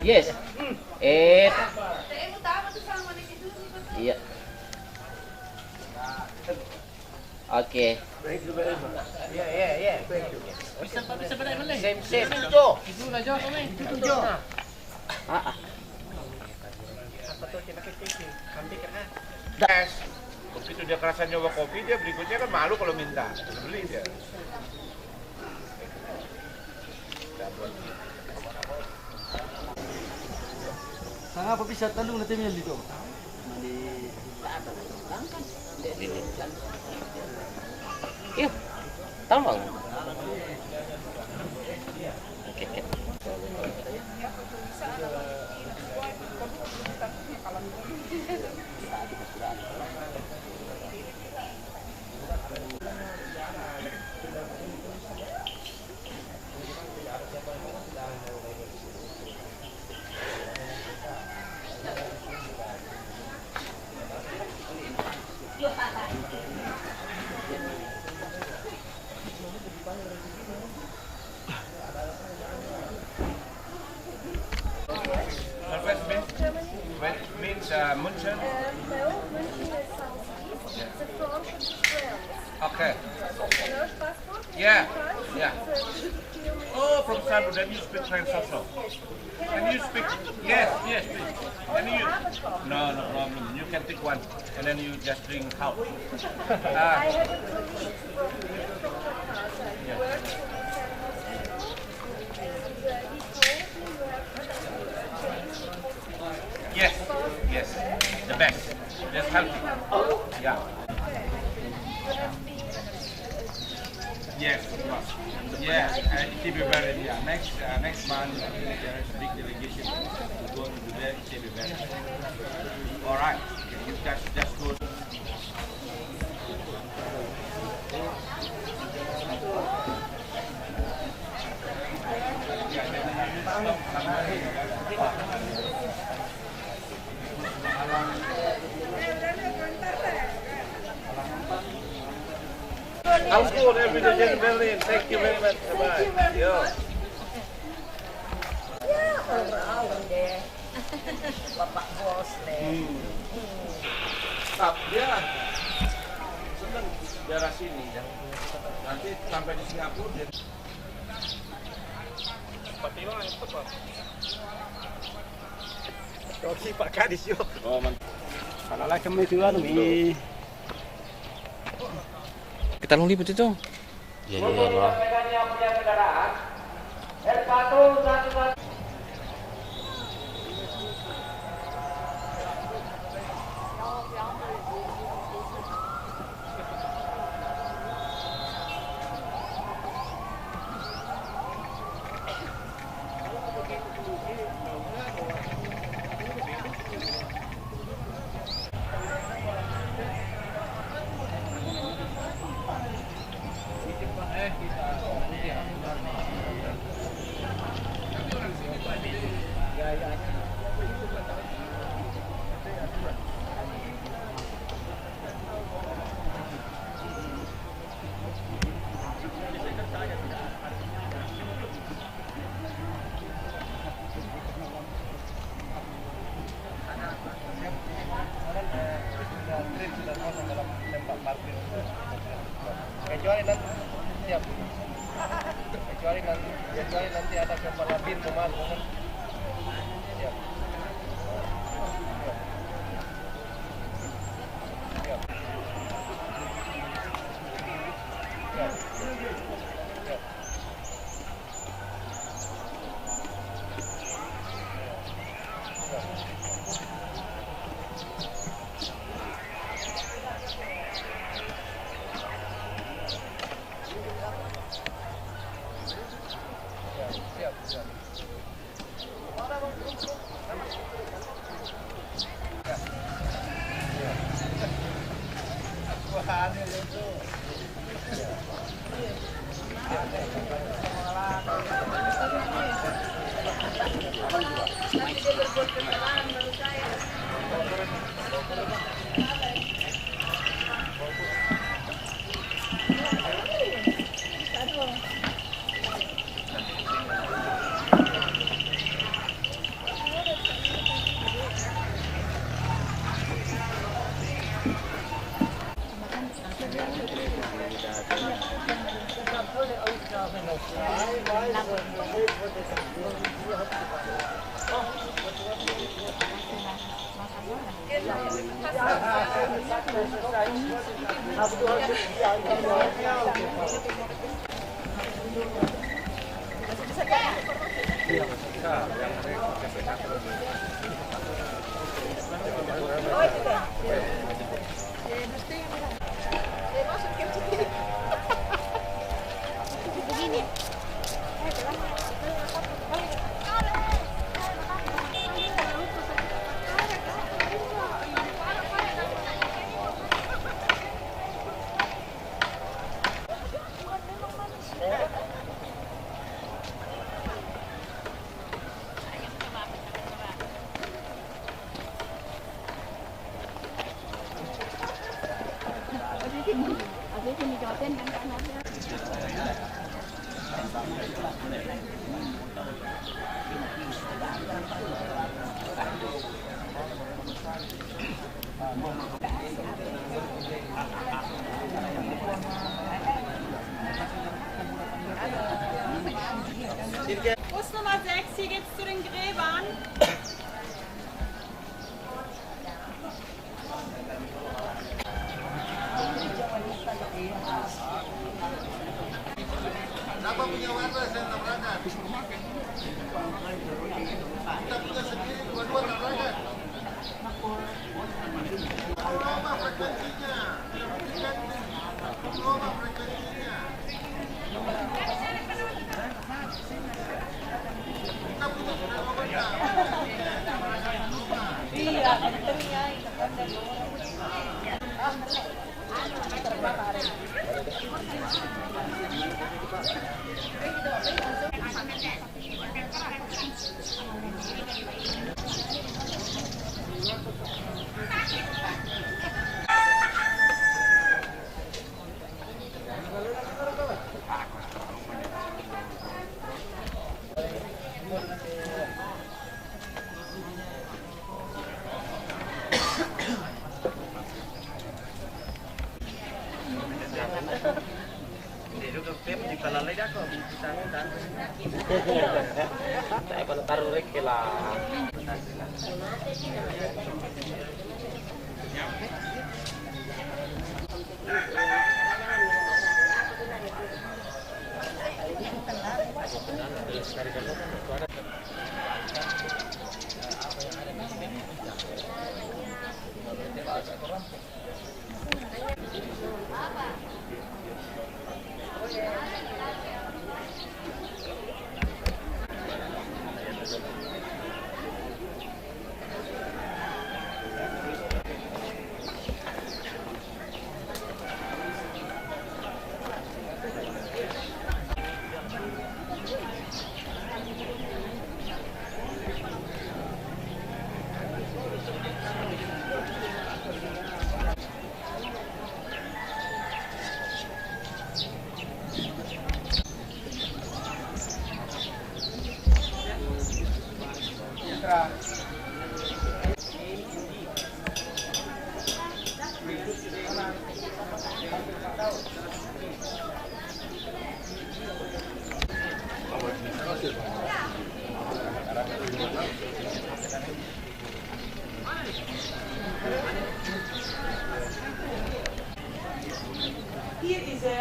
Yes. Iya. Oke. Yeah. Bisa pa na malay. Same. Ito. Itu na jo kami. Ito. Apa tuh kinakikiki? Kambing kan. Das. Begitu dia kerasa nyoba kopi, dia berikutnya kan malu kalau minta. Beli dia. Sanga pa bisa tanong natin yan dito. Iya. Tamang. Oke. Means München. No, München is southeast. It's a France and France. Okay. Your passport? Yeah. France? Yeah. It's 50 kilometers Oh, from away. Cyprus. Then you speak French also. Can you speak? Yes, please. Can you? No problem. You can take one, and then you just drink out. I have a colleague from Jakarta. He works in the San Hospital, and he told me you have to change the coffee. Yes. The best. Just healthy. Yeah. Yes, of course. Yeah, and it will be better. Yeah, next month there is a big delegation going to do that. It will be better. All right. You guys just go. How's good? Everything is brilliant. Thank you very much. Bye. Yo. Ya, orang deh. Bapak bos deh. Dia senang daerah sini. Nanti sampai di Singapura dia. Patiwa itu Pak. Koki Pak Kadis yo. Oh, Palala kami tuan mi. Kita nung lipat itu. Iya. Kecuali nanti ada kepala bin kemana. Siap. Bus Nummer 6, hier geht's zu den Gräbern. Siapa punya wireless yang tabrakan? Kita punya sendiri dua-dua tabrakan. Berapa frekuensinya? Berapa frekuensinya? Kita punya berapa benda? Iya, pentingnya itu kan dari Saya pun taruh rek lah. Hier diese.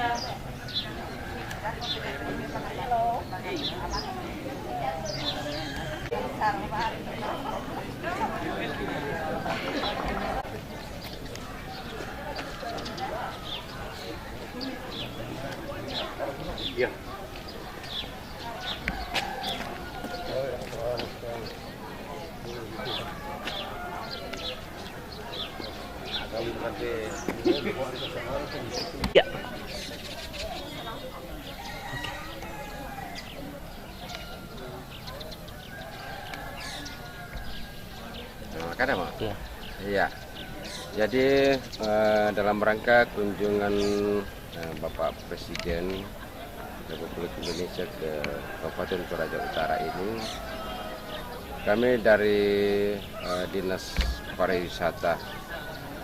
Iya. Ya. Makan apa? Iya. Iya. Jadi dalam rangka kunjungan Bapak Presiden Republik Indonesia ke Kabupaten Toraja Utara ini, kami dari Dinas Pariwisata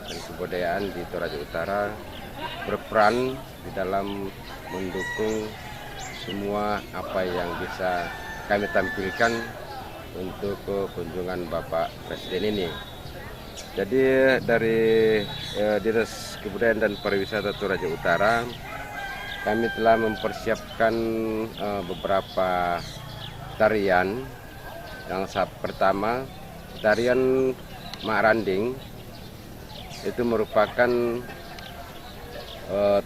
dan Kebudayaan di Toraja Utara berperan di dalam mendukung semua apa yang bisa kami tampilkan untuk kunjungan Bapak Presiden ini. Jadi dari Dinas Kebudayaan dan Pariwisata Toraja Utara, kami telah mempersiapkan beberapa tarian. Yang pertama, tarian Mak Randing, itu merupakan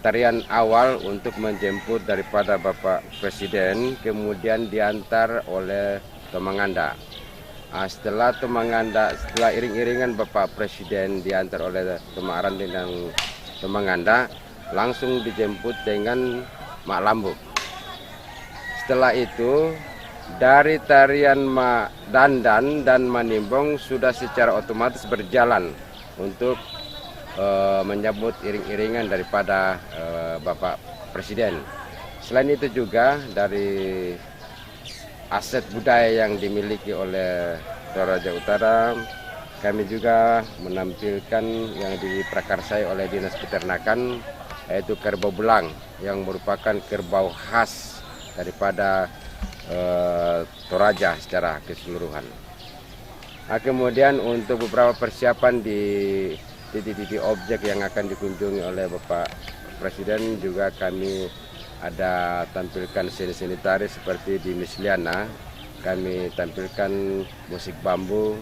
tarian awal untuk menjemput daripada Bapak Presiden, kemudian diantar oleh Tomanganda. Setelah iring-iringan Bapak Presiden diantar oleh Mak Randing dan Tomanganda, langsung dijemput dengan Mak Lambuk. Setelah itu, dari tarian Mak Dandan dan Manimbong sudah secara otomatis berjalan untuk menyambut iring-iringan daripada Bapak Presiden. Selain itu juga dari aset budaya yang dimiliki oleh Toraja Utara, kami juga menampilkan yang diprakarsai oleh Dinas Peternakan, yaitu kerbau belang yang merupakan kerbau khas daripada Toraja secara keseluruhan. Kemudian untuk beberapa persiapan di titik-titik objek yang akan dikunjungi oleh Bapak Presiden juga kami ada tampilkan seni-seni tari seperti di Misliana, kami tampilkan musik bambu.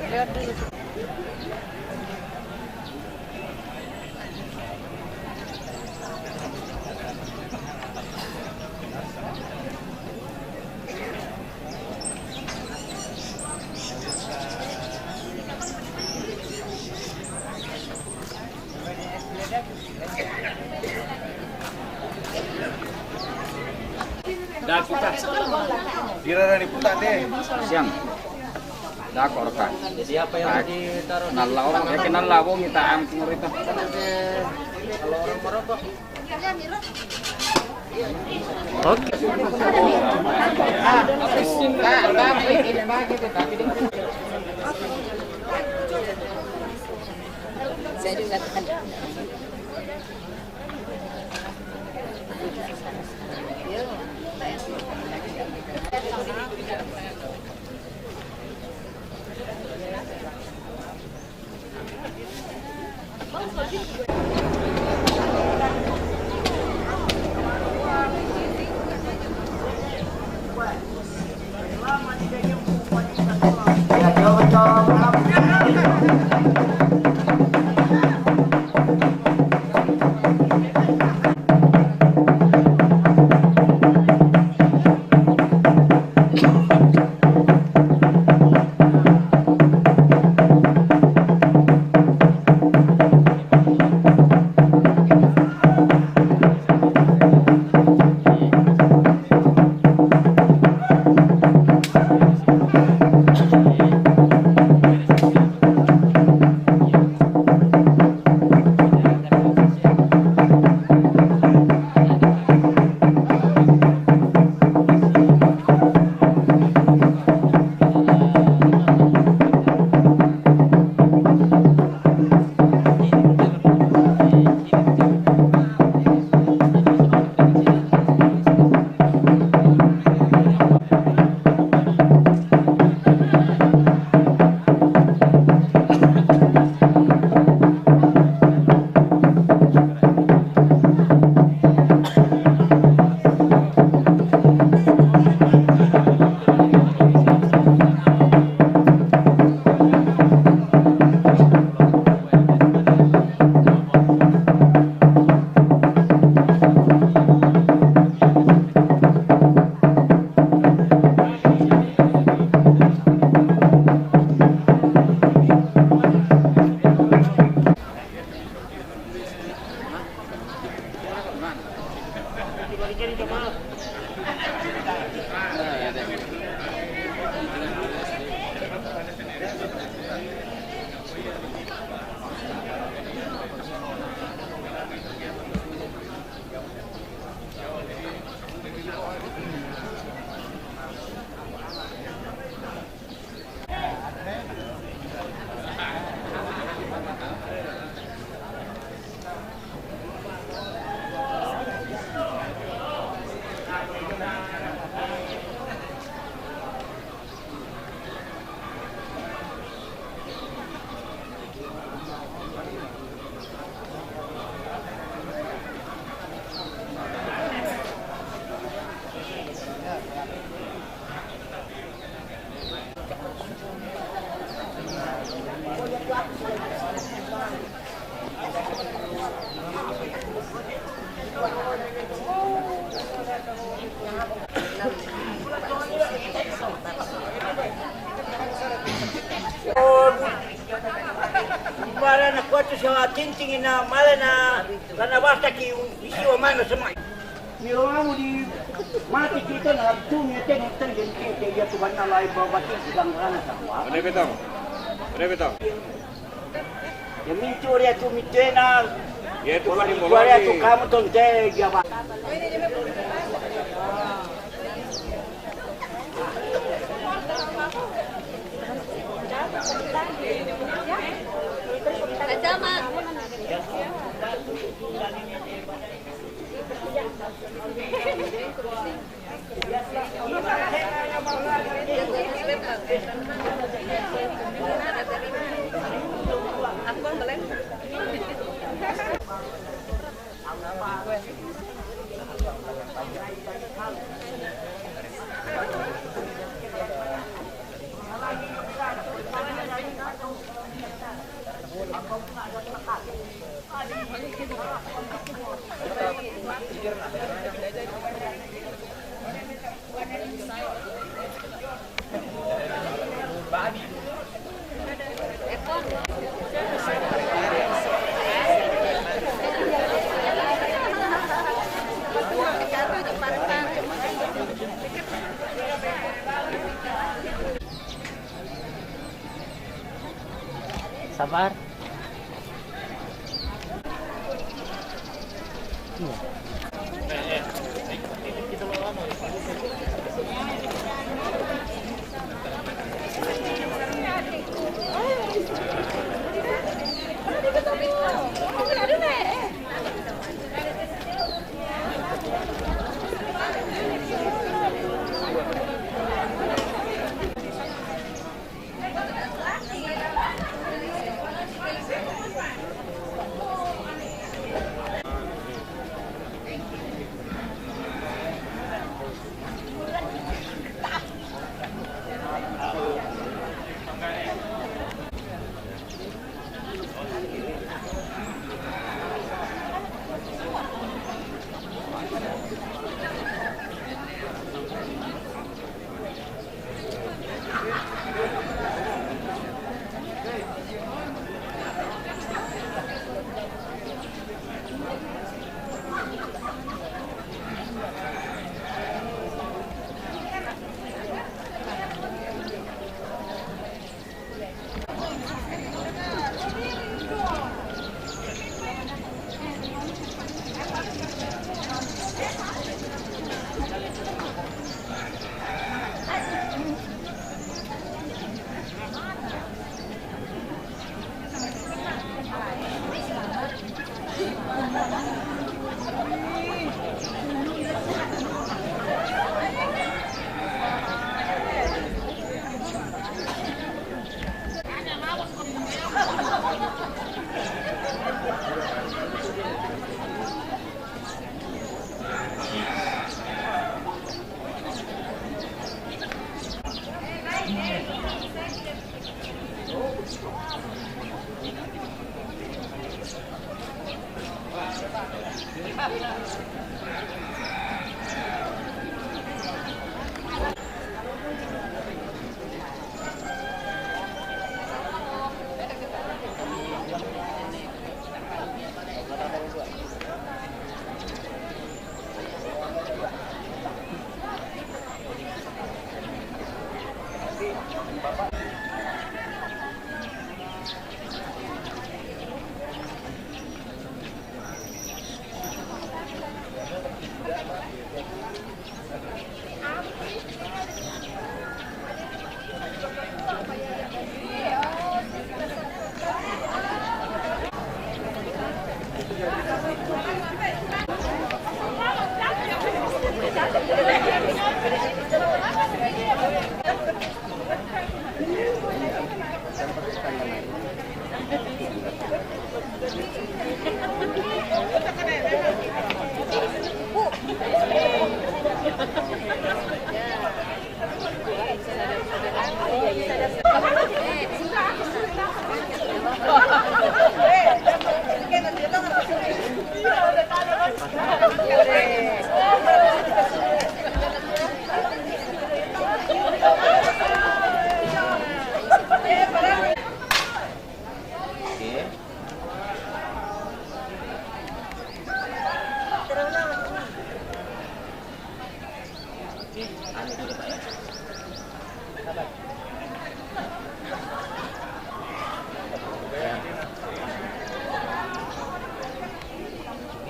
Lihat dulu. Dah putar. Dira ni putar deh. Siang. Dah korkan. Siapa yang ditaruh? Nalau, ya kenal lawong kita am kumur itu. Kalau orang merokok. Oke. Saya juga Para na kwatro sa tintingin na mala na lanabasta ki isiwa mano sa mga. Miro mo di mati kita na tumi ten ten den ke dia tu banna lai babati silang rana sawa. Ada betong. Ada betong. Ya mintu dia tu mitena. Ya tu kan di Dia tu kamu tu te dia ba. Sabar.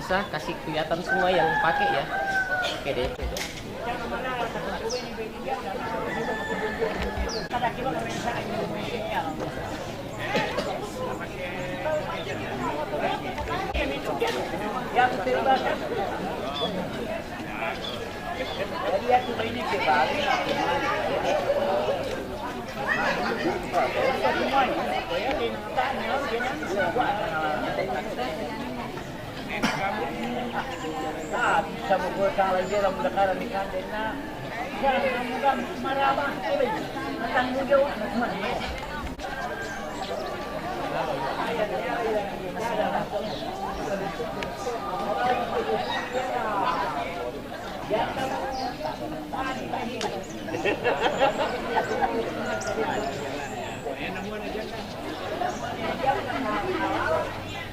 Bisa kasih kelihatan semua yang pakai ya. Oke deh. Bisa mengulang lagi dalam perkara ni kan na jangan mudah marah sekali tanggung jawab mana.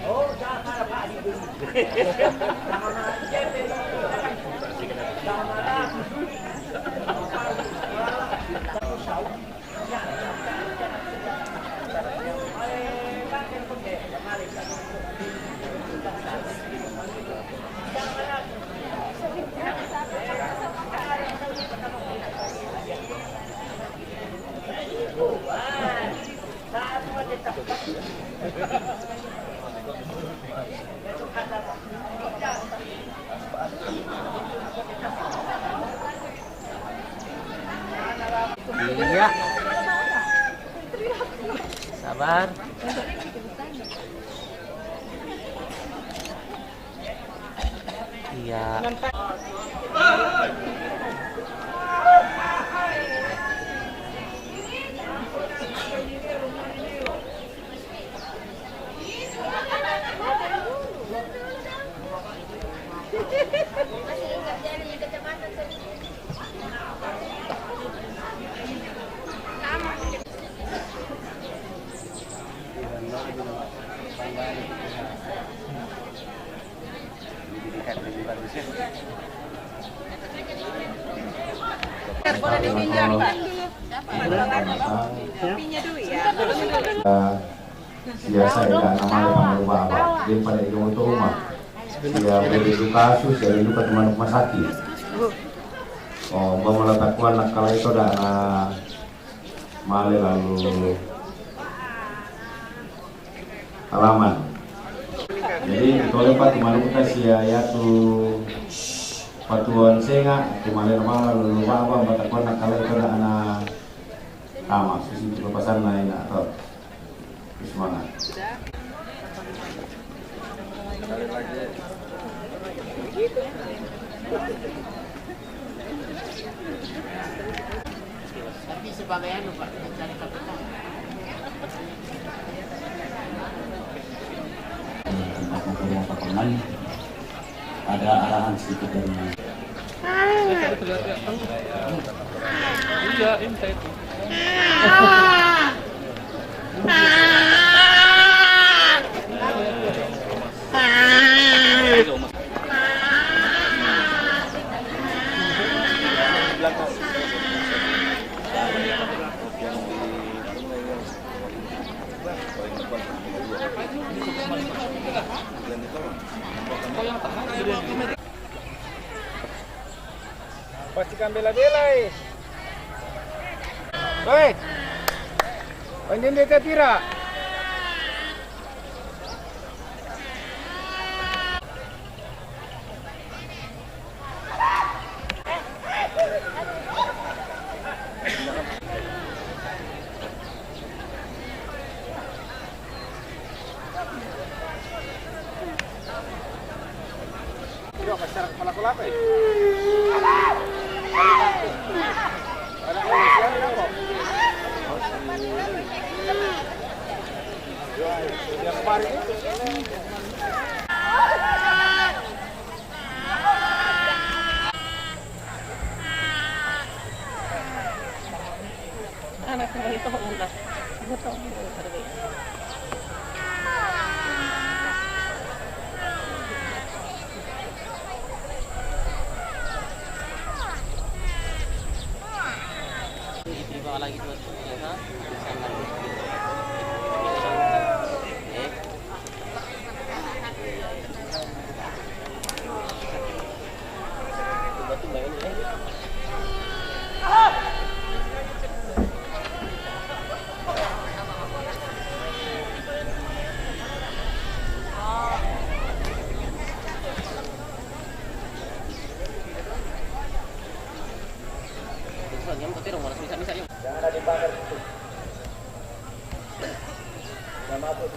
Oh, jangan Pak di sini. Iya. Sabar. Iya. Boleh dipinjamkan dulu. Kopinya dulu ya. Biasa ikan nama yang bawa dia pada itu untuk rumah. Dia beri kasus dari lupa teman rumah sakit. Oh, bawa meletakkan nak kalau itu dah male lalu halaman. Jadi kalau pak teman kita sia tu patuan senga kemarin malam lalu bawa meletakkan nak kalau itu dah anak tamas sisi lepasan lain atau semangat. Tapi sebagai anu Pak, mencari kapital. Ada arahan sedikit dari iya ini saya itu Pastikan bela-bela Baik. Panjang dia tira. apa ya? Ada polisian ada kok. Yang kemarin itu anak kembali itu ulah. Betul. Dibawa lagi buat ya, Jangan ada dibakar itu. Jangan masuk.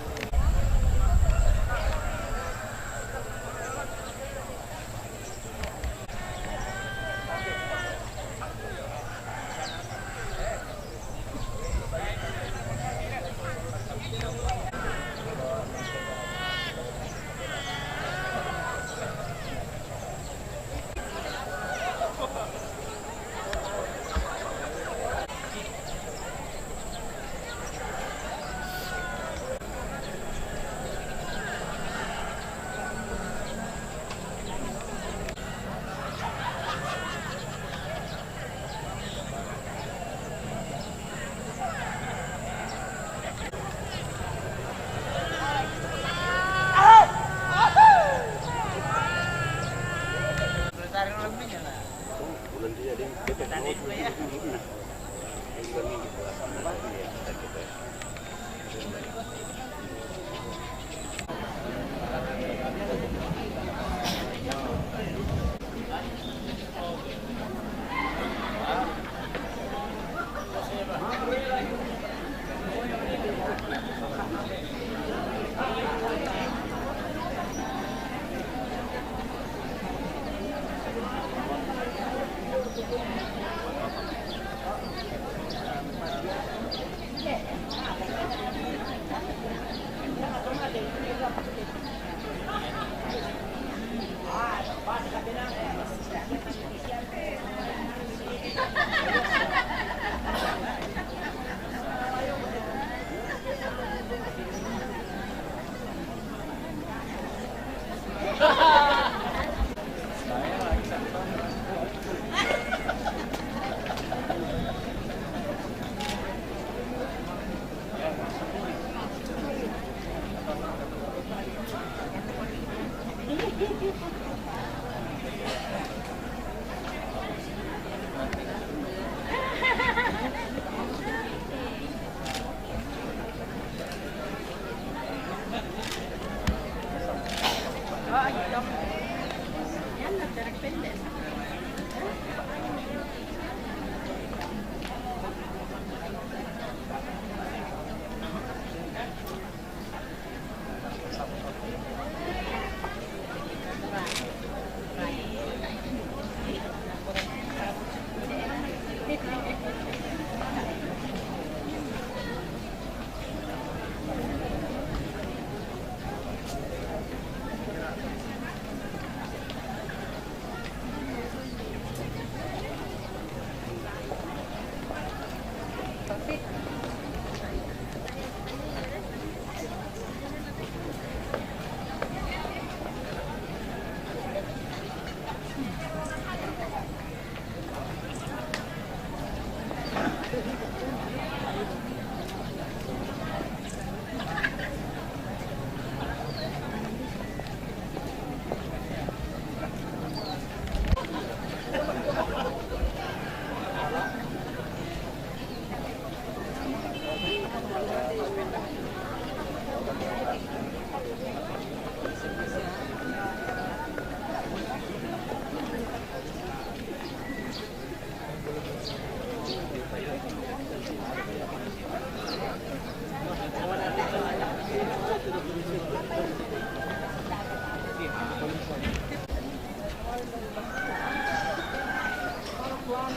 Ya,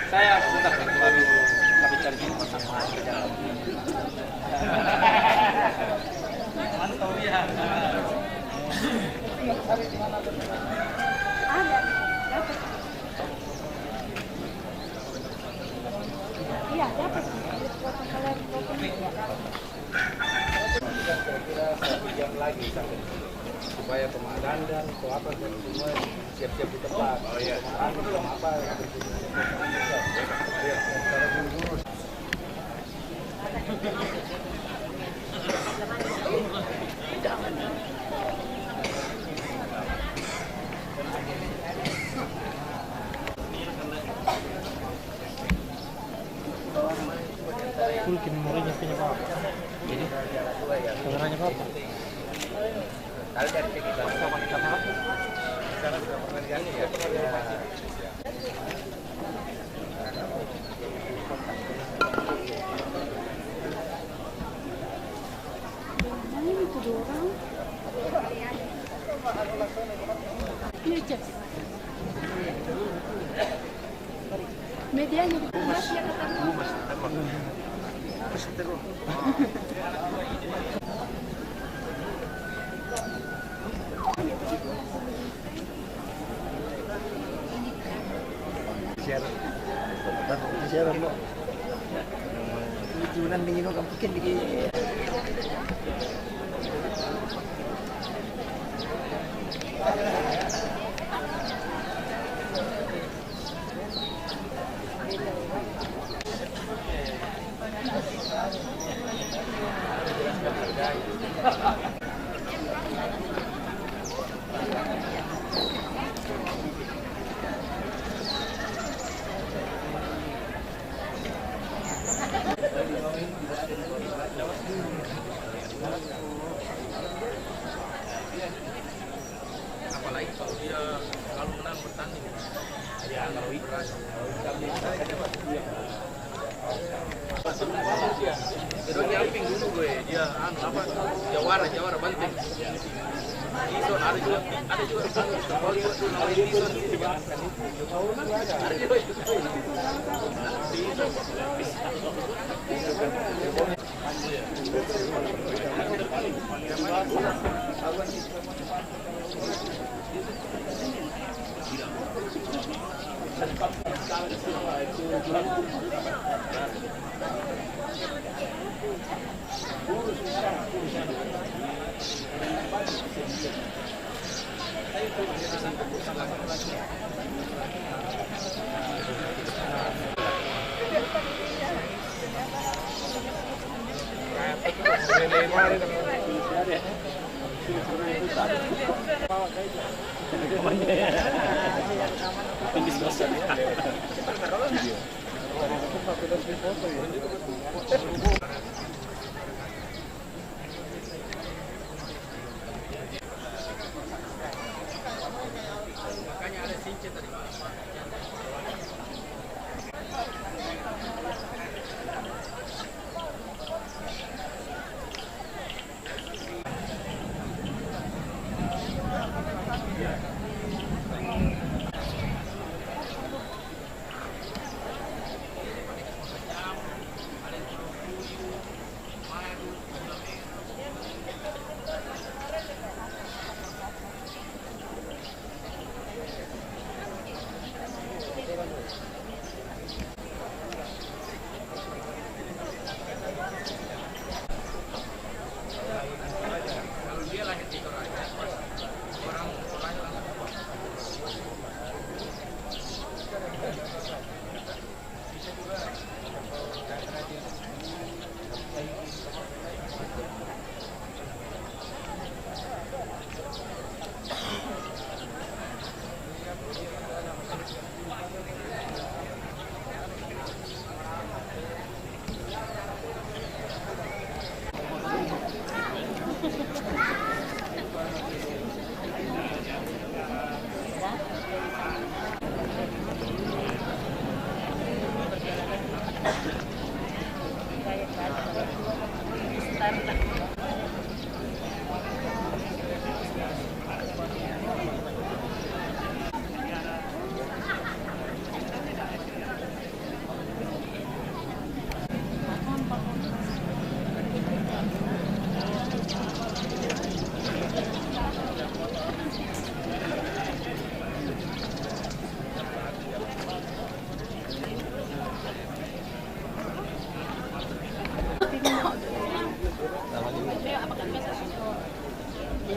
saya sebentar baru kami cari info sama kerja. Mantap ya. Ada, dapat. Iya, dapat. Kalian potong ya. Kira-kira 1 jam lagi sampai di sini. Supaya pemadan dan apa semua siap-siap di tempat. Oh iya. Apa Full memorinya punya Pak. Jadi kameranya Pak. Kalau dari kita sama kita apa? Cara pengerjaannya ya. Ini itu dua orang. Ini cek. Medianya di Mas ya ketemu. Siaran Pak. Lucunan dingin kok bikin dikit. Apalagi kalau dia menang bertanding. Ya kalau ikhlas. Kedua nyamping dulu gue, dia jawara banting. Ison ada juga makanya ada cincin tadi.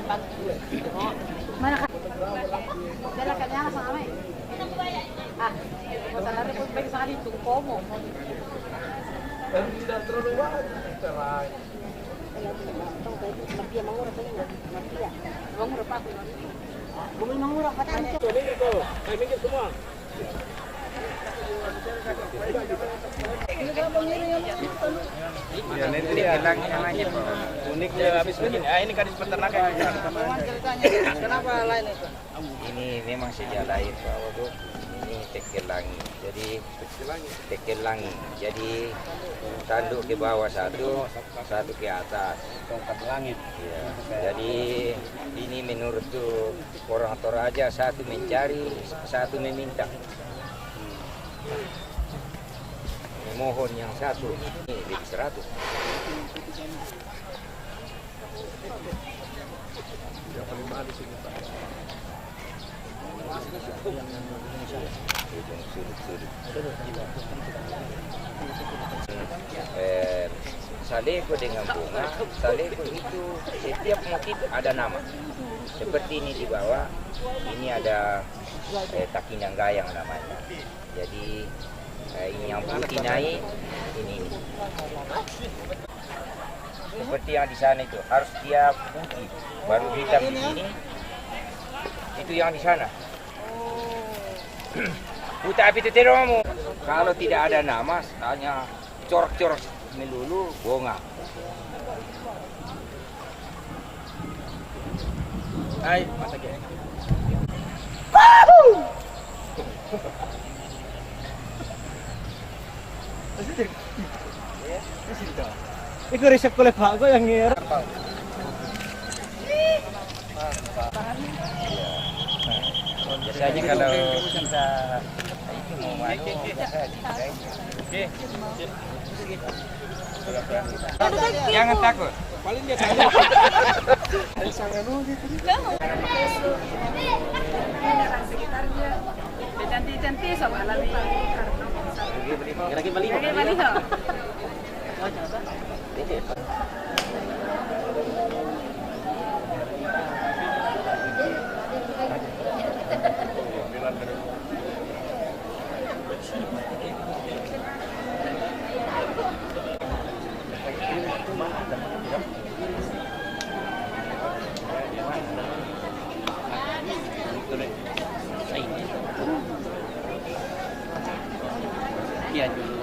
Mana kan? Dala kanya sa amin. Ah, masalah repot baik sekali itu komo. Dan tidak terlalu banyak. Cerai. Mafia mangura tadi. Mafia. Mangura pa ako. Bumi mangura pa tayo. Minggir tuh. Minggir semua. Ya, nanti dihilangin namanya Pak. Uniknya habis begini. Ini kadis peternakan. Kenapa lain itu? Ini memang sejak lahir Pak Waduh. Ini tekelangi. Jadi tekelangi. Jadi tanduk ke bawah satu ke atas. Tongkat langit. Ya. Jadi ini menurut tuh orang Toraja, satu mencari, satu meminta. Memohon yang satu ini lebih 100. Saleko dengan bunga, saleko itu setiap motif ada nama. Seperti ini di bawah, ini ada takinang gayang namanya. Jadi ini yang putih naik, ini. Seperti yang di sana itu harus dia putih, baru hitam di sini. Itu yang di sana. Putar api teteromu. Kalau tidak ada nama, hanya corak-corak melulu bunga. Hai, masa gini. Iku resep kulit Pak kok yang ngira. Biasanya kalau kita itu mau maju, jangan takut. Paling dia Cantik-cantik sama alami karena Lagi baliho. lagi baliho. Iya dulu.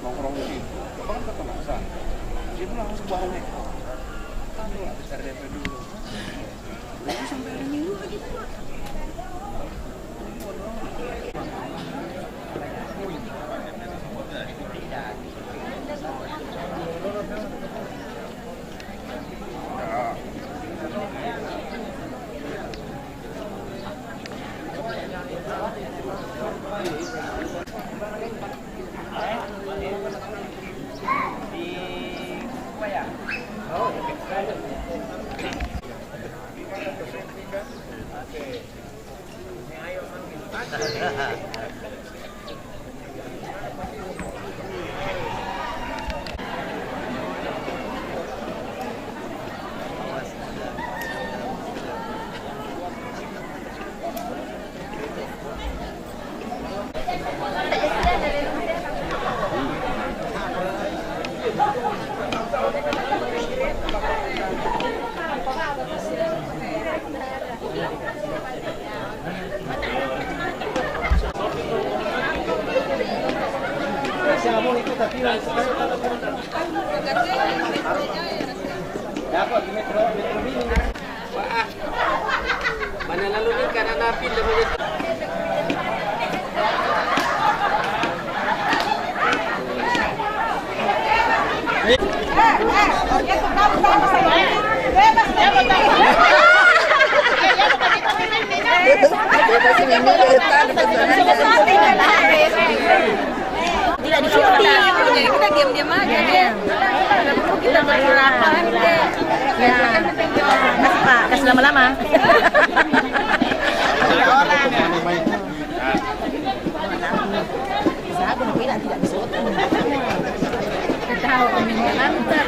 nongkrong di situ, kan ketemasan. Itu langsung balik. Tahu lah, besar DP dulu. Itu sampai hari Minggu lagi. Mana lalu ni kan anak pil tidak di syuting, jadi kita diam-diam aja deh. Kita berharapan deh. Ya, kasih Pak, kasih lama-lama. Tidak bisa. Tahu mantap.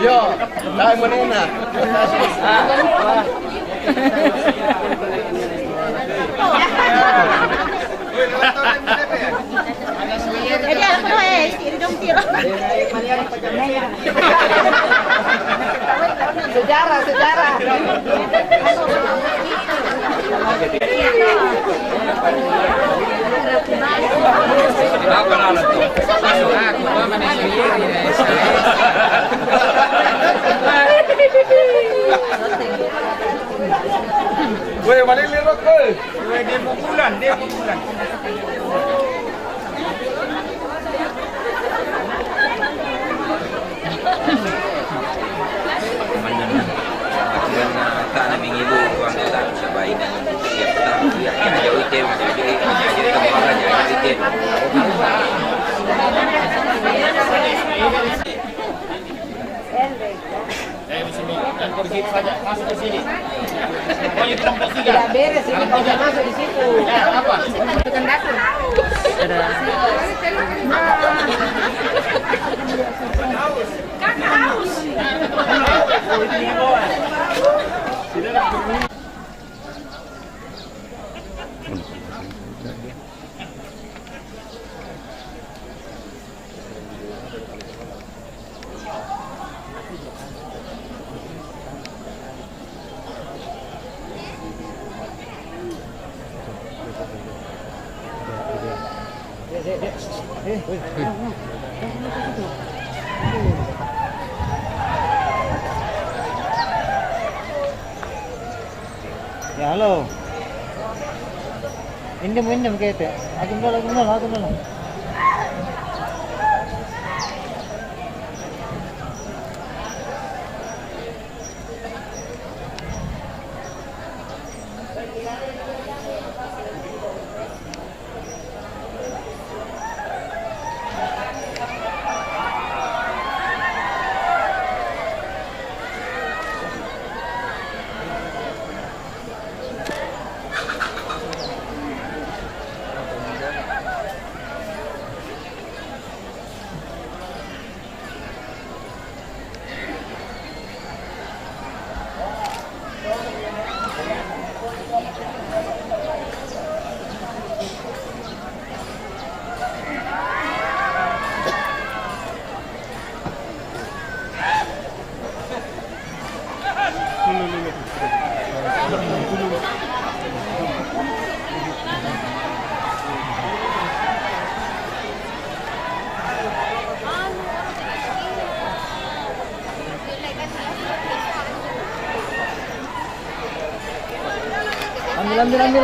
Yo, dai menena. Sejarah. Apa duluan, dia mau duluan. Tak nak mengibu orang tak sebaik dan dia tak dia jauh itu jadi orang jauh itu. Tidak beres ini tidak masuk di situ. Apa? Bukan dapur. Kakak haus. Ya halo. Indem kete. Aku nol.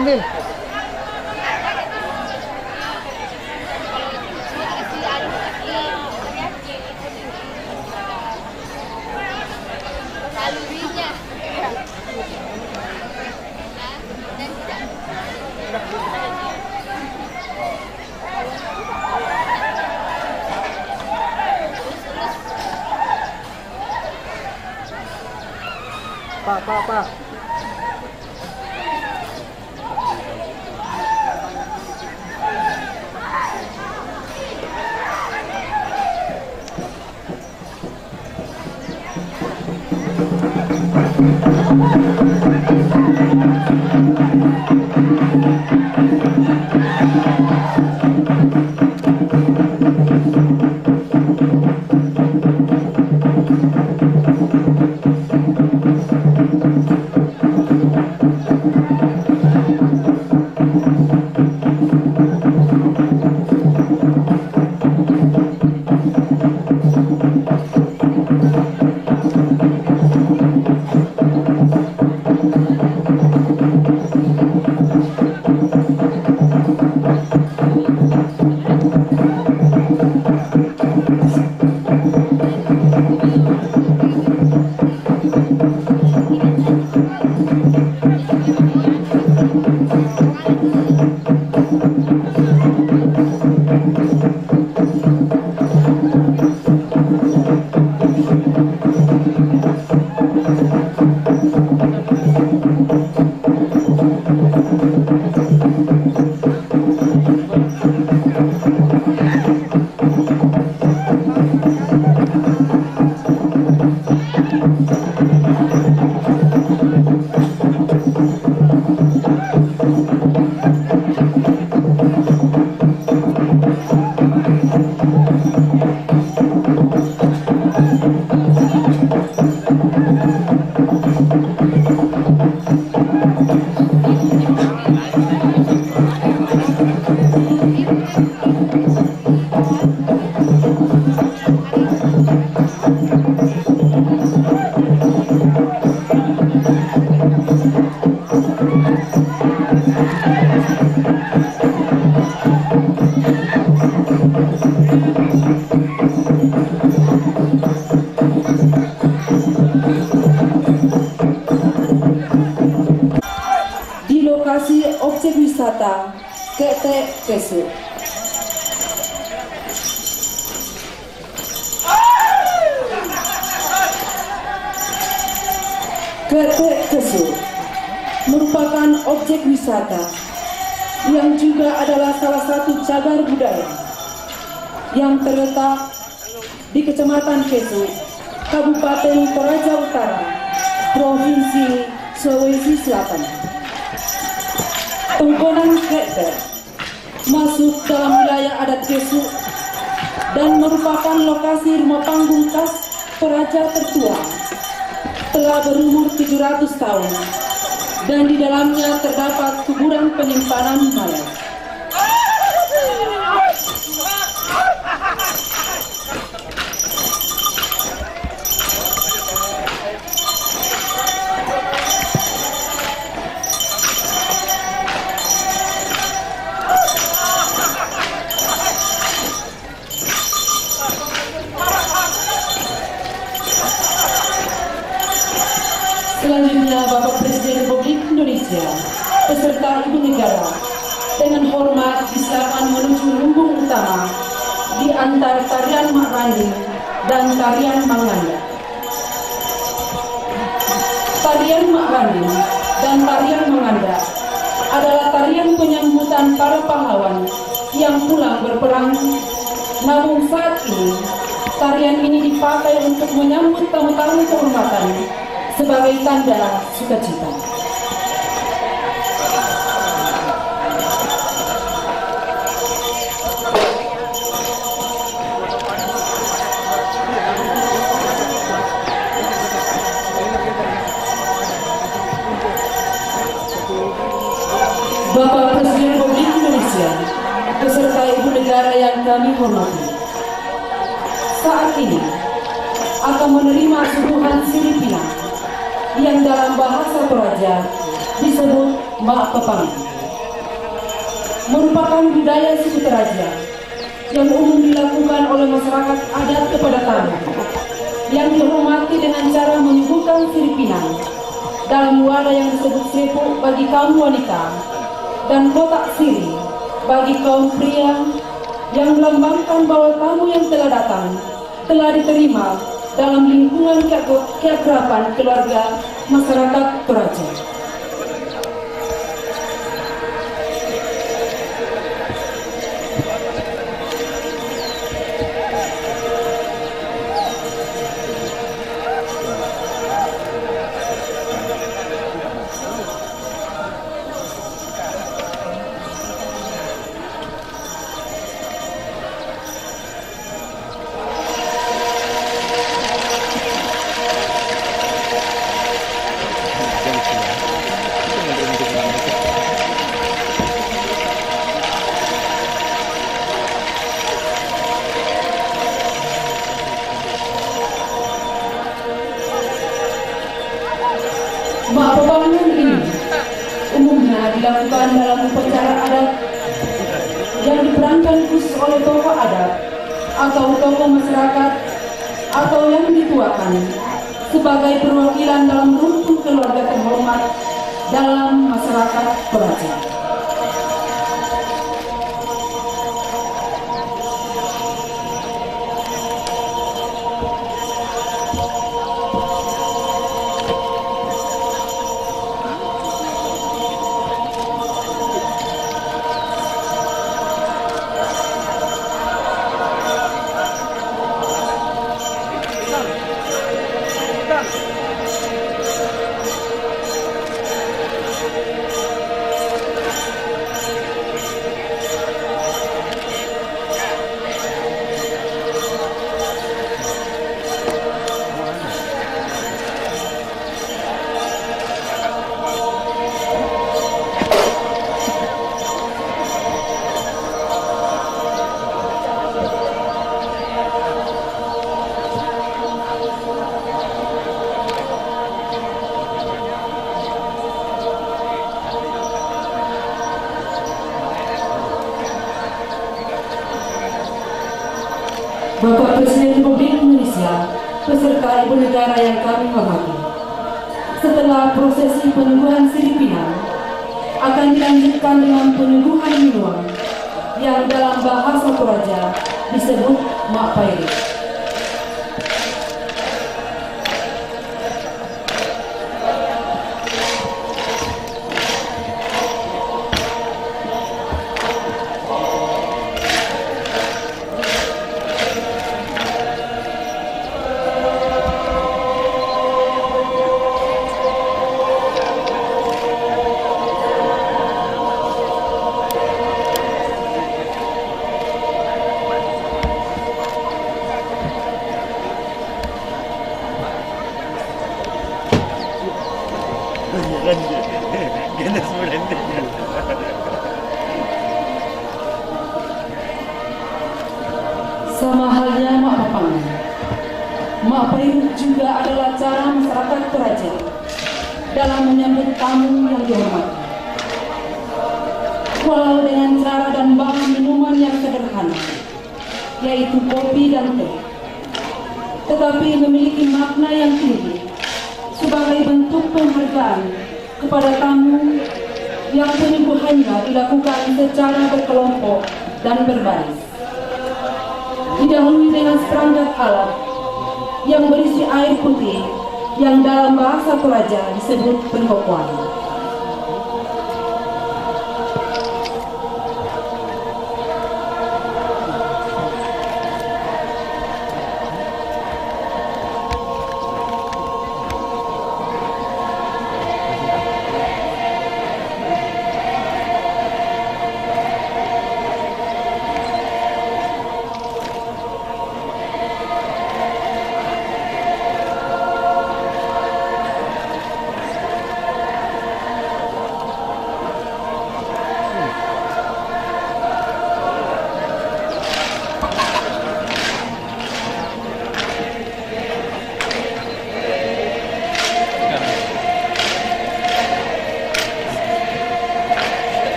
Ambil. Pak. Kete Kesu. Kete Kesu merupakan objek wisata yang juga adalah salah satu cagar budaya yang terletak di Kecamatan Kesu, Kabupaten Toraja Utara, Provinsi Sulawesi Selatan. Tongkonan Kete masuk dalam wilayah adat Kesu dan merupakan lokasi rumah panggung khas Toraja tertua, telah berumur 700 tahun dan di dalamnya terdapat kuburan penyimpanan mayat. Selanjutnya Bapak Presiden Republik Indonesia beserta Ibu Negara dengan hormat disilakan menuju lumbung utama di antara tarian Mak Randing dan tarian Manganda. Tarian Mak Randing dan tarian Manganda adalah tarian penyambutan para pahlawan yang pulang berperang. Namun saat ini tarian ini dipakai untuk menyambut tamu-tamu kehormatan sebagai tanda sukacita. Bapak Presiden Republik Indonesia beserta Ibu Negara yang kami hormati, saat ini akan menerima suguhan Sirip Pinang yang dalam bahasa Toraja disebut Mak Pepang, merupakan budaya suku Toraja yang umum dilakukan oleh masyarakat adat kepada tamu yang dihormati dengan cara menyuguhkan sirip pinang dalam wadah yang disebut serepuk bagi kaum wanita dan kotak siri bagi kaum pria, yang melambangkan bahwa tamu yang telah datang telah diterima dalam lingkungan keakraban keluarga masyarakat Toraja. Mak Pepangan ini umumnya dilakukan dalam upacara adat yang diperankan khusus oleh tokoh adat atau tokoh masyarakat atau yang dituakan sebagai perwakilan dalam rukun keluarga terhormat dalam masyarakat Toraja. Bapak Presiden Republik Indonesia beserta Ibu Negara yang kami hormati, setelah prosesi penyembuhan sirip pinang akan dilanjutkan dengan penyuguhan minuman yang dalam bahasa Toraja disebut Mak Pairi. Sama halnya Mak Papangan, Mak Pairi juga adalah cara masyarakat Toraja dalam menyambut tamu yang dihormati. Walau dengan cara dan bahan minuman yang sederhana, yaitu kopi dan teh, tetapi memiliki makna yang tinggi sebagai bentuk penghargaan kepada tamu yang penyembuhannya dilakukan secara berkelompok dan berbaris. Didahului dengan seperangkat alat yang berisi air putih yang dalam bahasa Toraja disebut penhokuan.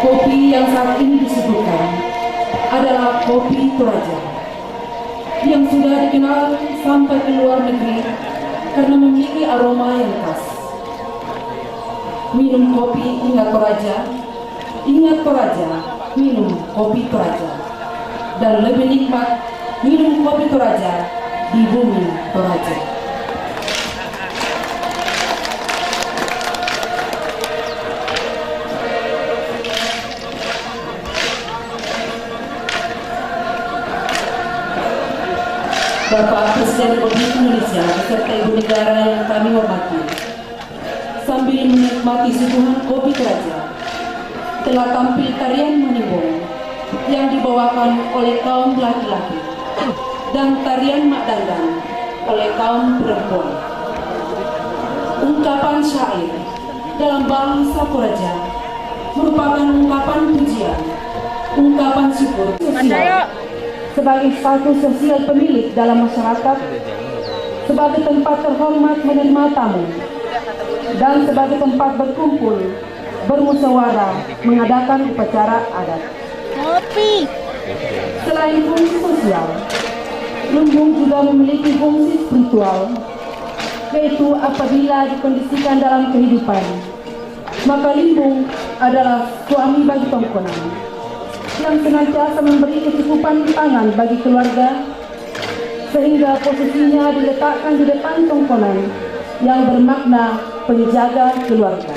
Kopi yang saat ini disebutkan adalah kopi Toraja yang sudah dikenal sampai ke luar negeri karena memiliki aroma yang khas. Minum kopi ingat Toraja, minum kopi Toraja, dan lebih nikmat minum kopi Toraja di bumi Toraja. Bapak Presiden Republik Indonesia beserta Ibu Negara yang kami hormati, sambil menikmati suguhan kopi Toraja, telah tampil tarian Manimbong yang dibawakan oleh kaum laki-laki dan tarian Mak Dandan oleh kaum perempuan. Ungkapan syair dalam bahasa Toraja merupakan ungkapan pujian, ungkapan syukur sosial sebagai status sosial pemilik dalam masyarakat, sebagai tempat terhormat menerima tamu, dan sebagai tempat berkumpul, bermusyawarah, mengadakan upacara adat. Selain fungsi sosial, lumbung juga memiliki fungsi spiritual, yaitu apabila dikondisikan dalam kehidupan, maka limbung adalah suami bagi tongkonan yang senantiasa memberi kecukupan pangan bagi keluarga, sehingga posisinya diletakkan di depan tongkonan yang bermakna penjaga keluarga.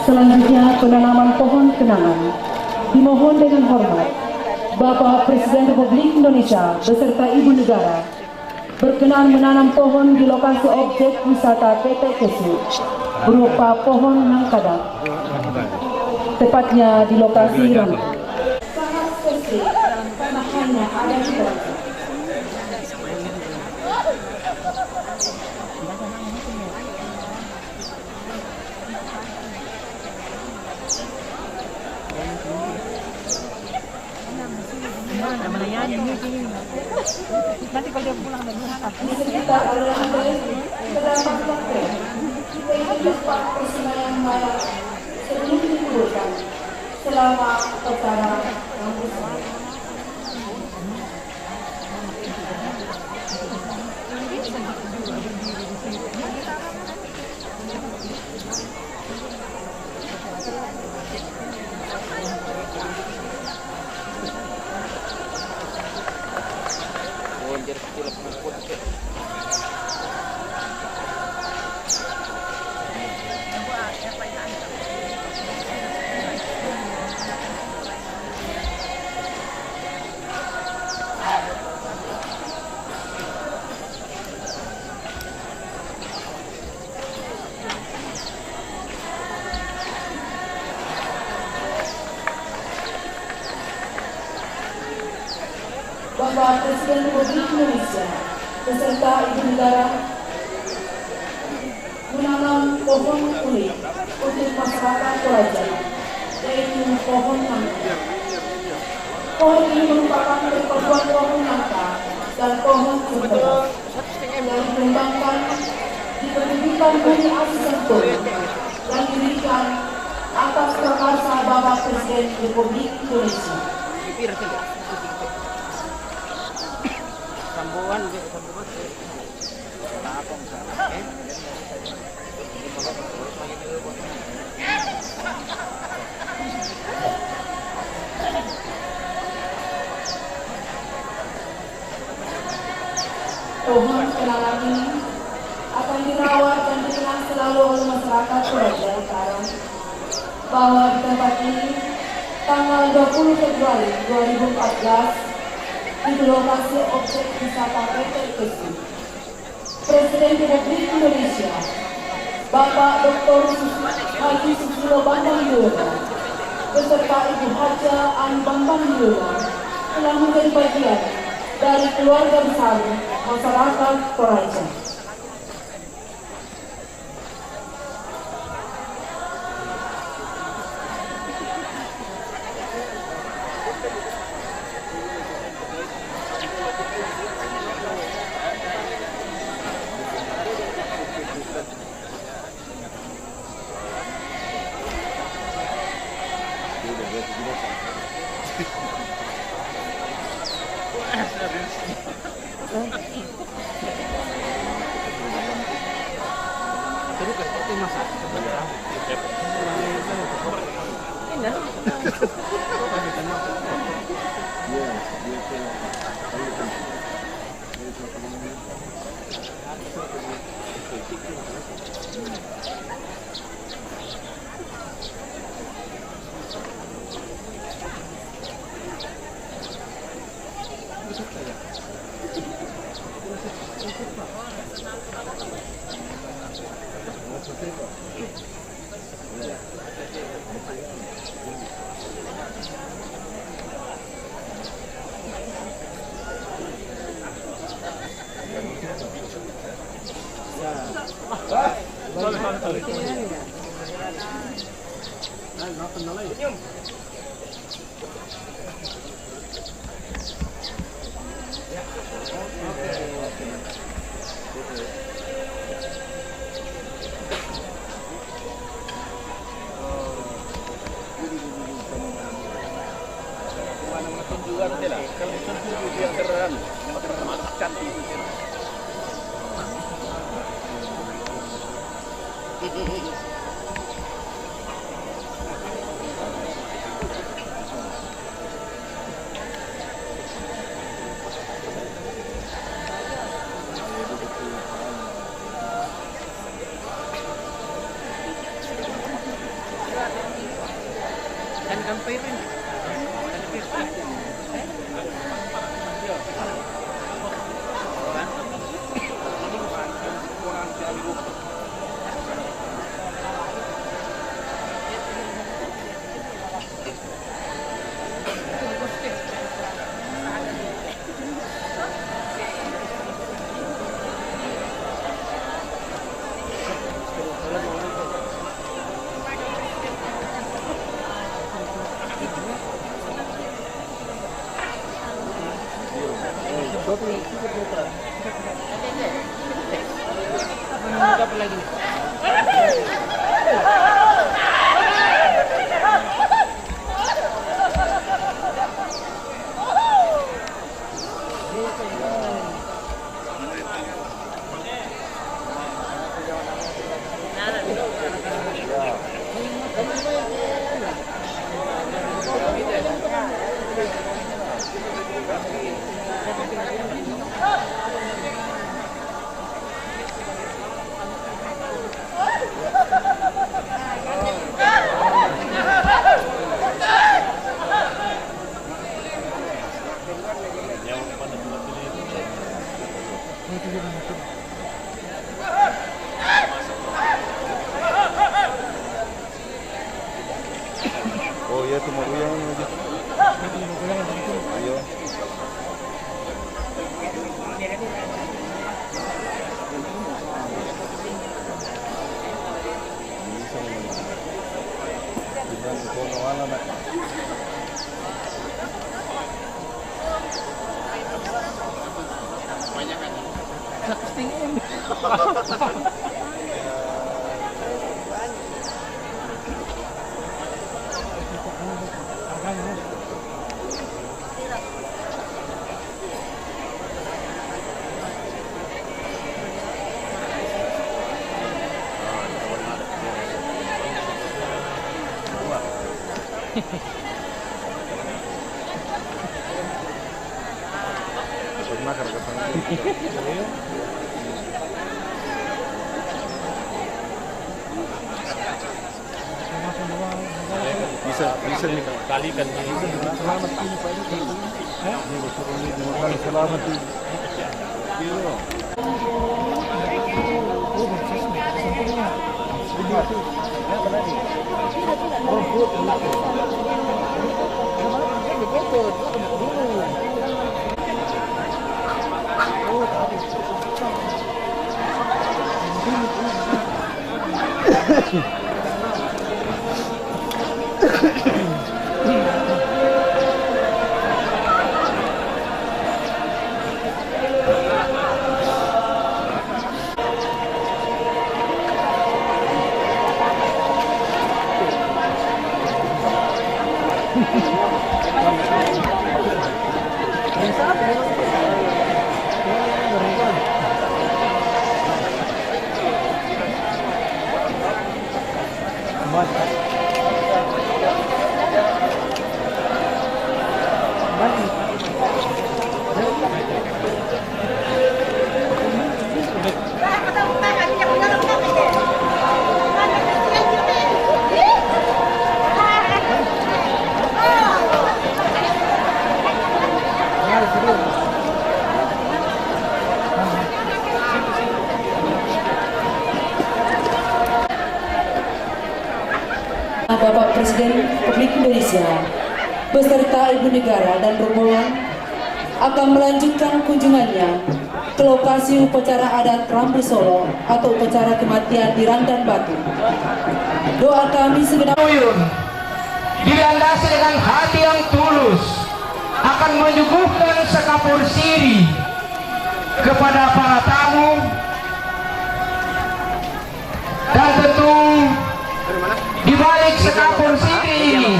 Selanjutnya penanaman pohon kenangan. Dimohon dengan hormat, Bapak Presiden Republik Indonesia beserta Ibu Negara berkenan menanam pohon di lokasi objek wisata PT Kesu berupa pohon nangkadak, tepatnya di lokasi Rangka. Sangat spesifik karena hanya ada di Rangka. Nanti kalau dia pulang dari sana. Di sekitar aliran terdapat hotel. Kita ingin tempat persembahyaan malam sebelum dikuburkan selama upacara kampus. Bapak Presiden Republik Indonesia beserta Ibu Negara menanam pohon unik untuk masyarakat Toraja, yaitu pohon nangka. Pohon ini merupakan perpaduan pohon nangka dan pohon cempedak yang dikembangkan di pendidikan Bumi Asis Sentul yang diberikan atas prakarsa Bapak Presiden Republik Indonesia. Pohon kenangan ini akan dirawat dan dikenang selalu oleh masyarakat Toraja Utara, bahwa di tempat ini tanggal 20 Februari 2014 di lokasi objek wisata PT Kesu, Presiden Republik Indonesia Bapak Dr. Haji Susilo Bambang Yudhoyono beserta Ibu Haja Ani Bambang Yudhoyono telah menjadi bagian dari keluarga besar masyarakat Toraja. Oh iya tuh mau yang aja. Iya. Bisa nih kalikan selamat ini Pak ini. Selamat ini. Bapak Presiden Republik Indonesia beserta Ibu Negara dan rombongan akan melanjutkan kunjungannya ke lokasi upacara adat Rambu Solo atau upacara kematian di Randan Batu. Doa kami segenap dilandasi dengan hati yang tulus akan menyuguhkan sekapur siri kepada para tamu dan tentu di balik sekapur siri ini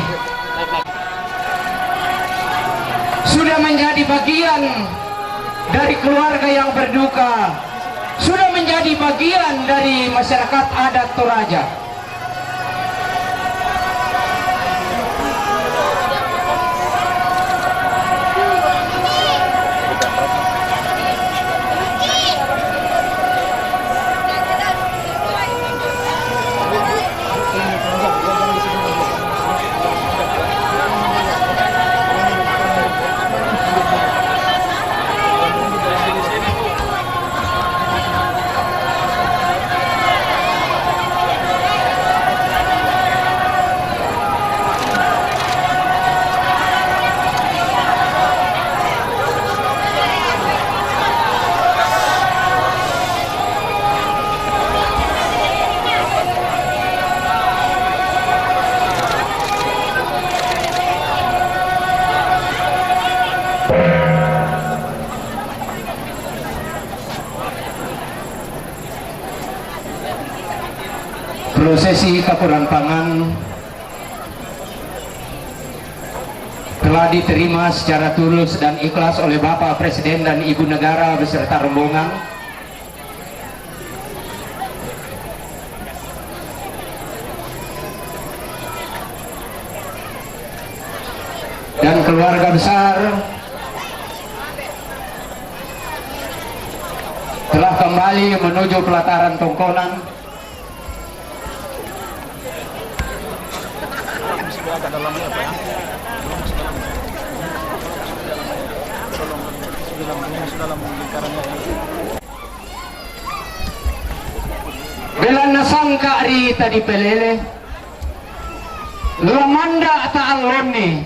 sudah menjadi bagian dari keluarga yang berduka, sudah menjadi bagian dari masyarakat adat Toraja. Prosesi kakurantangan telah diterima secara tulus dan ikhlas oleh Bapak Presiden dan Ibu Negara beserta rombongan. Dan keluarga besar telah kembali menuju pelataran Tongkonan. Belan nasangka ri tadi pelele lamanda ta'aloni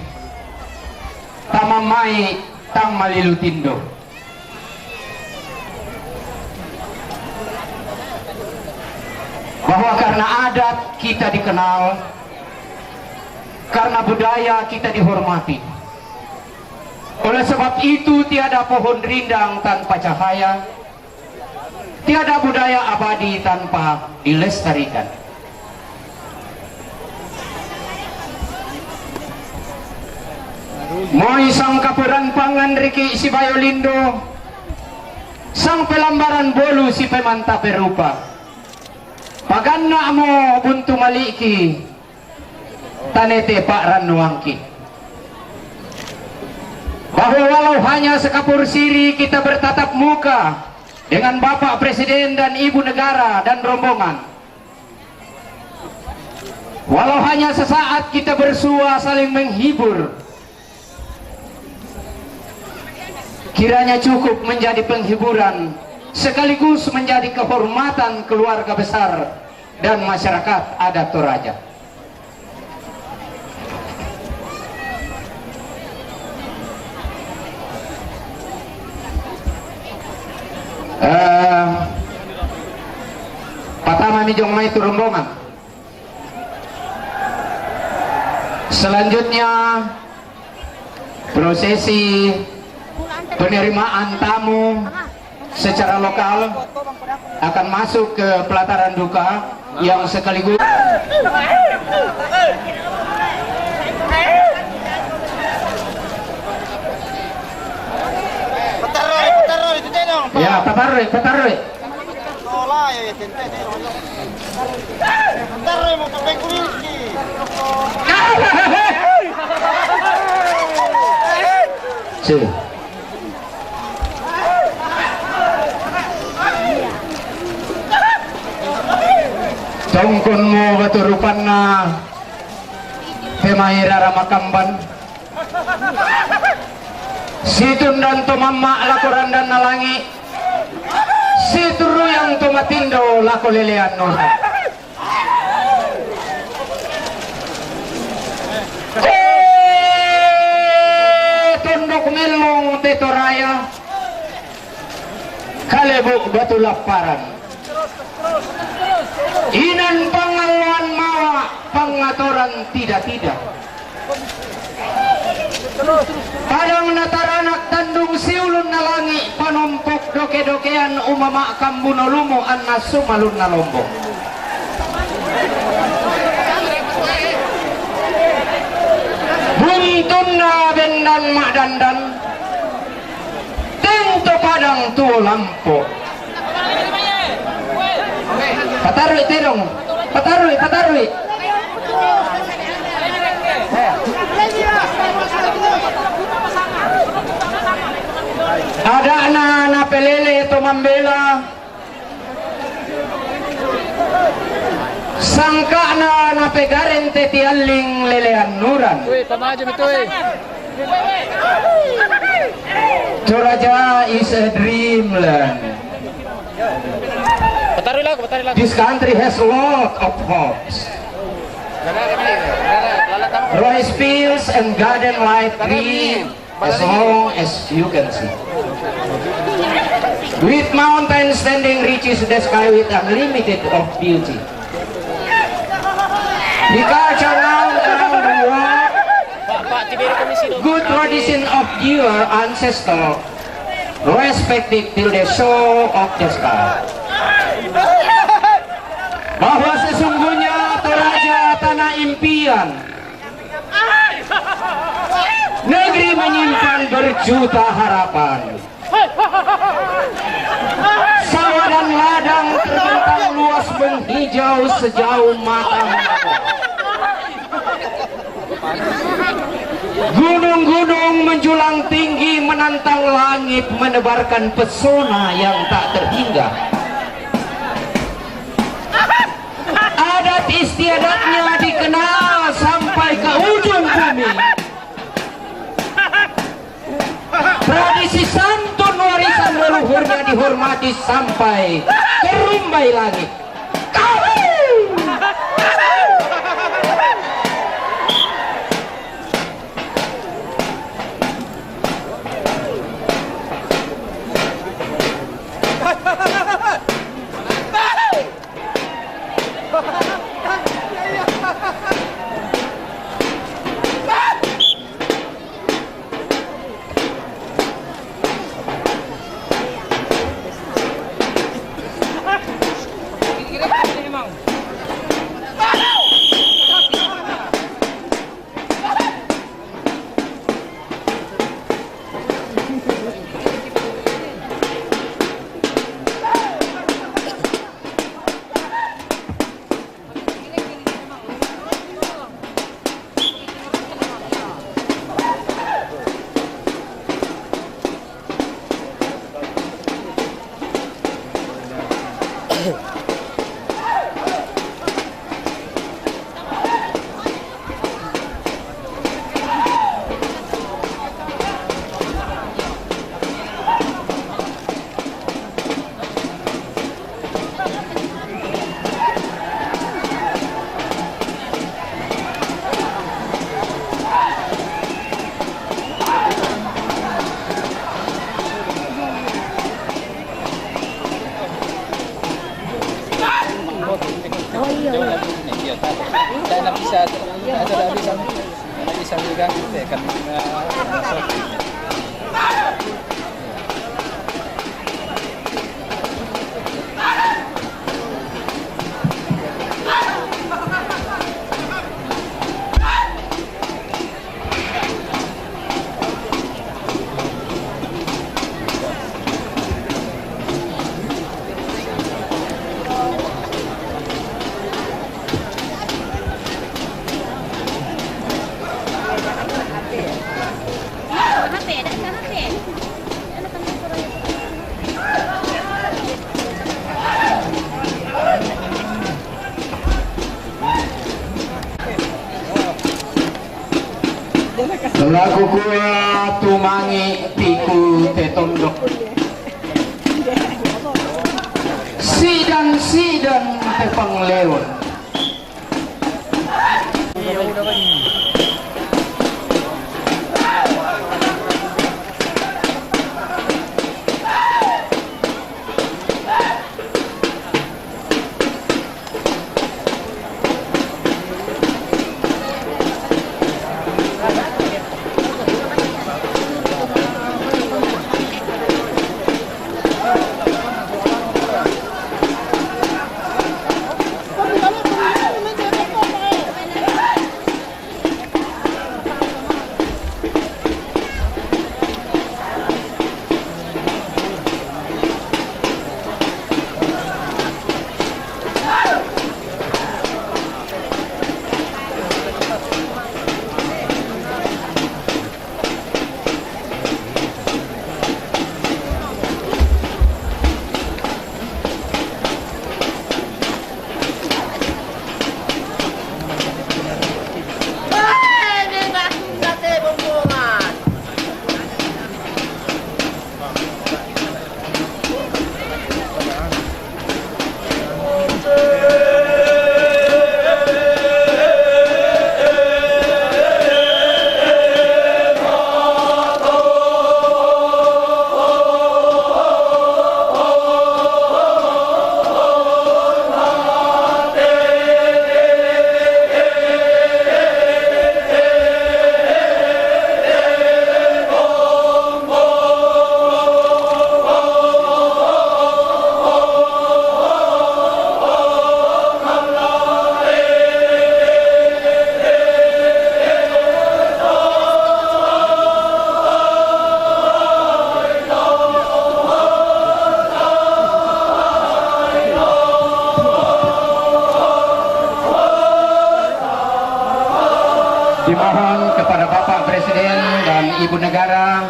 tamamai tang malilutindo. Bahwa karena adat kita dikenal, karena budaya kita dihormati. Oleh sebab itu tiada pohon rindang tanpa cahaya, tiada budaya abadi tanpa dilestarikan. Moi sang kaperanpangan Riki si Bayolindo, sang pelambaran bolu si pemanta perupa, paganna mo buntu maliki, tanete Pak Ranuangki. Bahwa walau hanya sekapur siri kita bertatap muka dengan Bapak Presiden dan Ibu Negara dan rombongan, walau hanya sesaat kita bersua saling menghibur, kiranya cukup menjadi penghiburan sekaligus menjadi kehormatan keluarga besar dan masyarakat adat Toraja. Pertama mijong mai itu rombongan. Selanjutnya prosesi penerimaan tamu secara lokal akan masuk ke pelataran duka yang sekaligus ya pataroi. Olah ya tente pataroi mau pakai kunci. Sih. Tongkon mo baturupan na temahira ramakamban. Situn dan tumama lakuran dan nalangi, situru yang tumatindo lako lelean nona. Tondok melong tetoraya, kalebuk batu laparan. Inan pangaluan mawa, pengaturan tidak. Padang nataranak tandung siulun nalangi, panumpok doke-dokean umama kambunolumo anna sumalun nalombok. Buntun na bendan mak dandan, tento padang tuo lampo. Patarui terong, patarui. Ada na pelele itu membela, sangka na pegaren tetialing lelean nuran. Toraja is a dreamland. This country has a lot of hopes. Rice fields and garden life green as long as you can see. With mountains standing reaches the sky with unlimited of beauty. The culture around the world, good tradition of your ancestor, respected till the show of the sky. Bahwa sesungguhnya impian. Negeri menyimpan berjuta harapan. Sawah dan ladang terbentang luas menghijau sejauh mata. Gunung-gunung menjulang tinggi menantang langit, menebarkan pesona yang tak terhingga. Adat istiadatnya dikenal sampai ke ujung bumi. Tradisi santun warisan leluhurnya dihormati sampai ke rumbai langit. Lagu kua tumangi piku tetondok, sidan tepang lewon. dimohon kepada Bapak Presiden dan Ibu Negara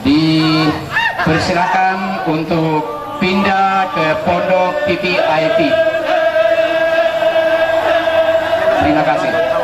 dipersilakan untuk pindah ke pondok PPIP. Terima kasih.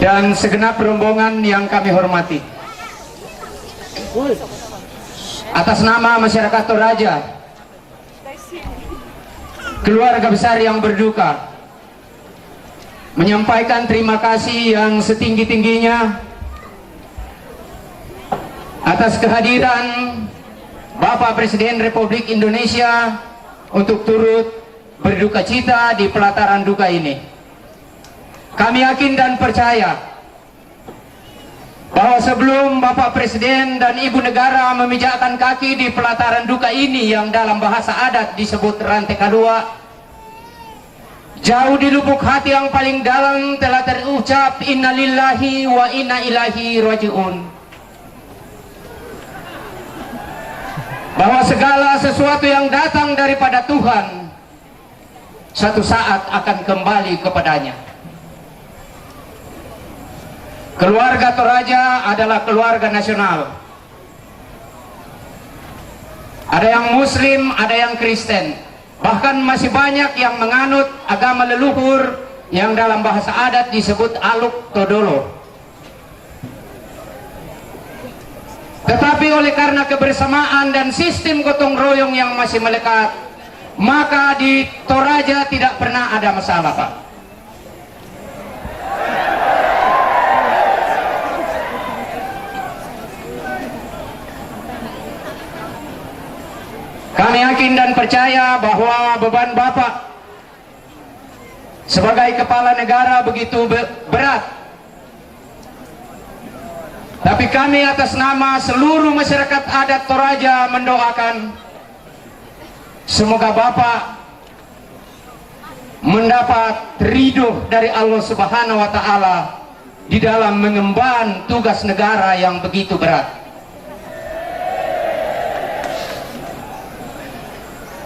dan segenap rombongan yang kami hormati. Atas nama masyarakat Toraja, keluarga besar yang berduka, menyampaikan terima kasih yang setinggi-tingginya atas kehadiran Bapak Presiden Republik Indonesia untuk turut berduka cita di pelataran duka ini. Kami yakin dan percaya bahwa sebelum Bapak Presiden dan Ibu Negara memijakkan kaki di pelataran duka ini yang dalam bahasa adat disebut rantai kedua, jauh di lubuk hati yang paling dalam telah terucap innalillahi wa inna ilaihi rajiun, bahwa segala sesuatu yang datang daripada Tuhan satu saat akan kembali kepadanya. Keluarga Toraja adalah keluarga nasional. Ada yang Muslim, ada yang Kristen. Bahkan masih banyak yang menganut agama leluhur yang dalam bahasa adat disebut Aluk Todolo. Tetapi oleh karena kebersamaan dan sistem gotong royong yang masih melekat, maka di Toraja tidak pernah ada masalah, Pak. Kami yakin dan percaya bahwa beban Bapak sebagai kepala negara begitu berat. Tapi kami atas nama seluruh masyarakat adat Toraja mendoakan semoga Bapak mendapat ridho dari Allah Subhanahu wa Ta'ala di dalam mengemban tugas negara yang begitu berat.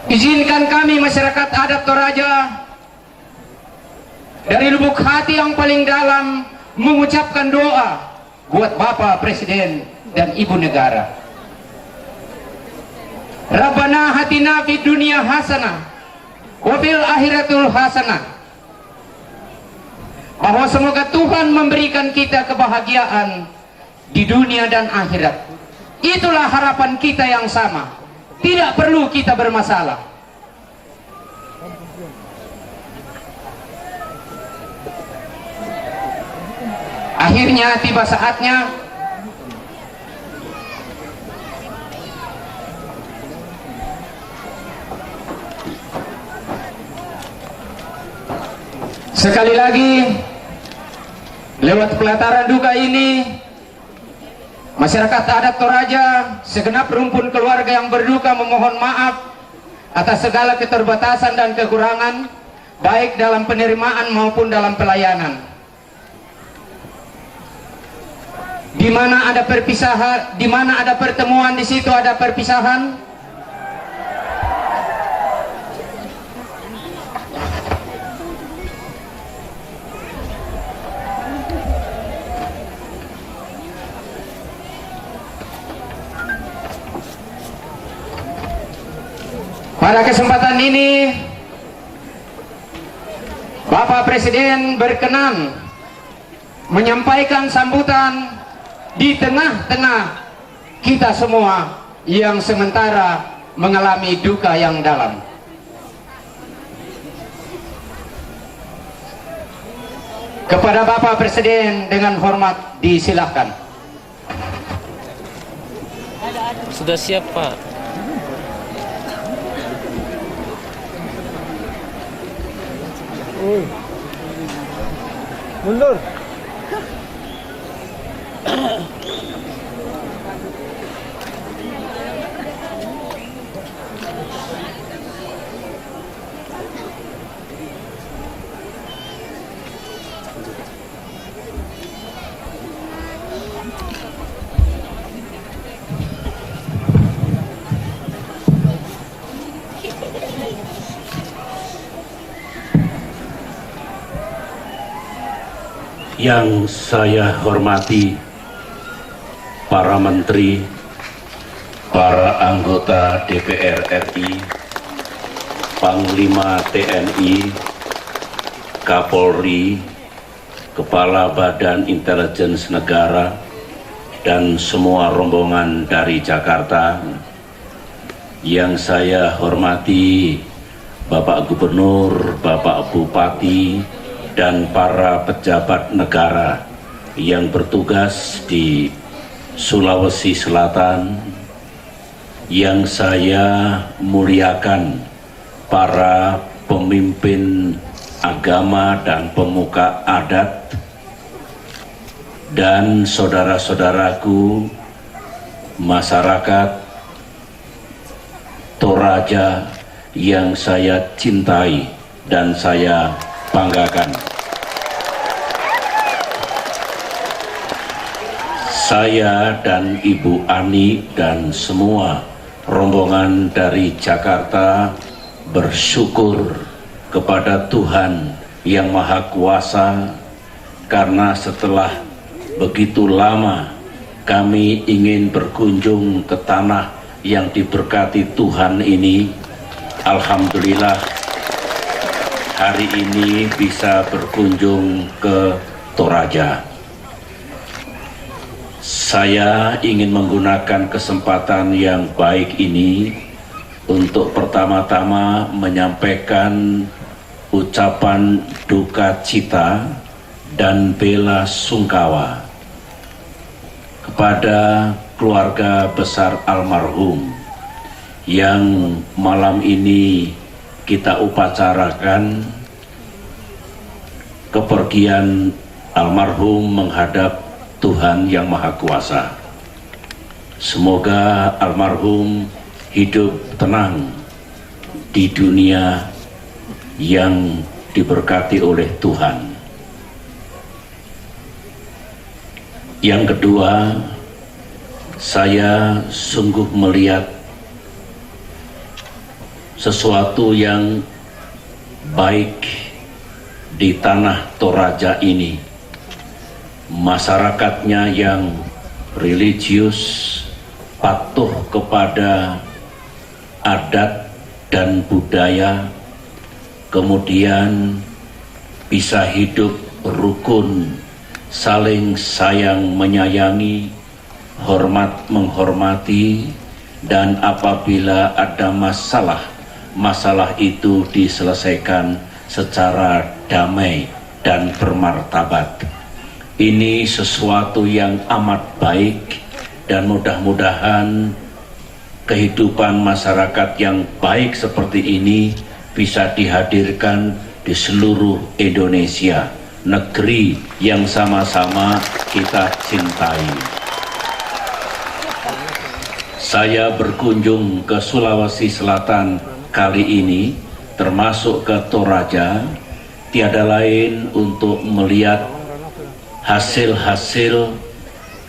Izinkan kami masyarakat adat Toraja dari lubuk hati yang paling dalam mengucapkan doa buat Bapak Presiden dan Ibu Negara. Rabbana hatina fid dunya hasanah wa fil akhiratul hasanah. Bahwa semoga Tuhan memberikan kita kebahagiaan di dunia dan akhirat. Itulah harapan kita yang sama. Tidak perlu kita bermasalah. Akhirnya tiba saatnya sekali lagi lewat pelataran duka ini, masyarakat adat Toraja, segenap rumpun keluarga yang berduka memohon maaf atas segala keterbatasan dan kekurangan, baik dalam penerimaan maupun dalam pelayanan. Di mana ada perpisahan, di mana ada pertemuan, di situ ada perpisahan. Pada kesempatan ini, Bapak Presiden berkenan menyampaikan sambutan di tengah-tengah kita semua yang sementara mengalami duka yang dalam. Kepada Bapak Presiden dengan hormat disilahkan. Sudah siap, Pak. Mundur. Yang saya hormati para menteri, para anggota DPR RI, Panglima TNI, Kapolri, Kepala Badan Intelijen Negara, dan semua rombongan dari Jakarta. Yang saya hormati Bapak Gubernur, Bapak Bupati, dan para pejabat negara yang bertugas di Sulawesi Selatan, yang saya muliakan para pemimpin agama dan pemuka adat, dan saudara-saudaraku masyarakat Toraja yang saya cintai dan saya banggakan. Saya dan Ibu Ani dan semua rombongan dari Jakarta bersyukur kepada Tuhan Yang Maha Kuasa karena setelah begitu lama kami ingin berkunjung ke tanah yang diberkati Tuhan ini, alhamdulillah hari ini bisa berkunjung ke Toraja. Saya ingin menggunakan kesempatan yang baik ini untuk pertama-tama menyampaikan ucapan duka cita dan bela sungkawa kepada keluarga besar almarhum yang malam ini kita upacarakan kepergian almarhum menghadap Tuhan Yang Maha Kuasa. Semoga almarhum hidup tenang di dunia yang diberkati oleh Tuhan. Yang kedua, saya sungguh melihat sesuatu yang baik di tanah Toraja ini. Masyarakatnya yang religius, patuh kepada adat dan budaya, kemudian bisa hidup rukun, saling sayang menyayangi, hormat menghormati, dan apabila ada masalah itu diselesaikan secara damai dan bermartabat. Ini sesuatu yang amat baik dan mudah-mudahan kehidupan masyarakat yang baik seperti ini bisa dihadirkan di seluruh Indonesia, negeri yang sama-sama kita cintai. Saya berkunjung ke Sulawesi Selatan kali ini, termasuk ke Toraja, tiada lain untuk melihat hasil-hasil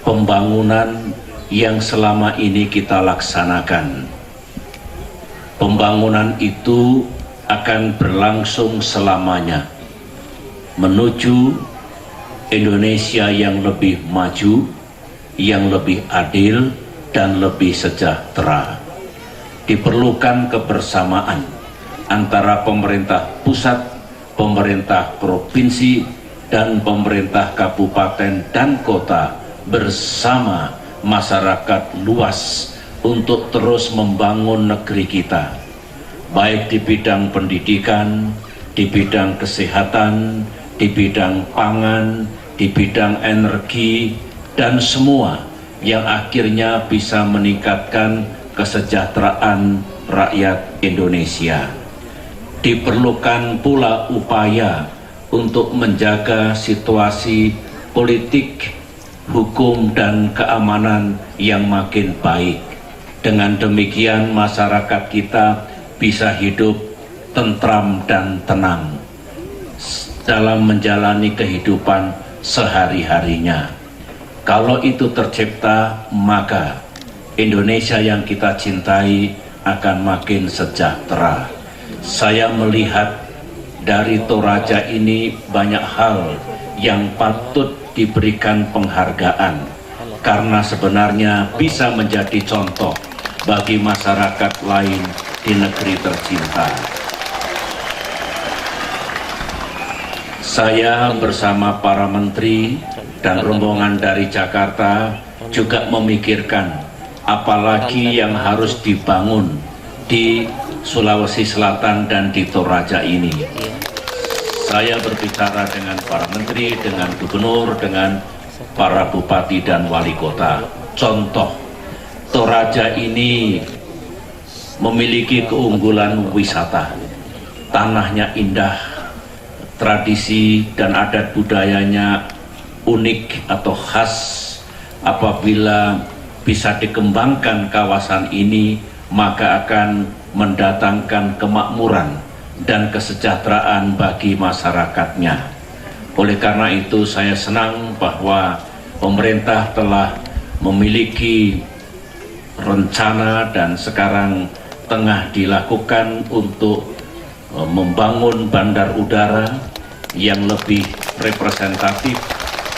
pembangunan yang selama ini kita laksanakan. Pembangunan itu akan berlangsung selamanya menuju Indonesia yang lebih maju, yang lebih adil dan lebih sejahtera. Diperlukan kebersamaan antara pemerintah pusat, pemerintah provinsi, dan pemerintah kabupaten dan kota bersama masyarakat luas untuk terus membangun negeri kita, baik di bidang pendidikan, di bidang kesehatan, di bidang pangan, di bidang energi, dan semua yang akhirnya bisa meningkatkan kesejahteraan rakyat Indonesia. Diperlukan pula upaya untuk menjaga situasi politik, hukum, dan keamanan yang makin baik. Dengan demikian masyarakat kita bisa hidup tentram dan tenang dalam menjalani kehidupan sehari-harinya. Kalau itu tercipta, maka Indonesia yang kita cintai akan makin sejahtera. Saya melihat dari Toraja ini banyak hal yang patut diberikan penghargaan karena sebenarnya bisa menjadi contoh bagi masyarakat lain di negeri tercinta. Saya bersama para menteri dan rombongan dari Jakarta juga memikirkan apalagi yang harus dibangun di Sulawesi Selatan dan di Toraja ini. saya berbicara dengan para menteri, dengan gubernur, dengan para bupati dan wali kota. Contoh, Toraja ini memiliki keunggulan wisata. Tanahnya indah, tradisi dan adat budayanya unik atau khas. Apabila bisa dikembangkan kawasan ini, maka akan mendatangkan kemakmuran dan kesejahteraan bagi masyarakatnya. Oleh karena itu saya senang bahwa pemerintah telah memiliki rencana dan sekarang tengah dilakukan untuk membangun bandar udara yang lebih representatif.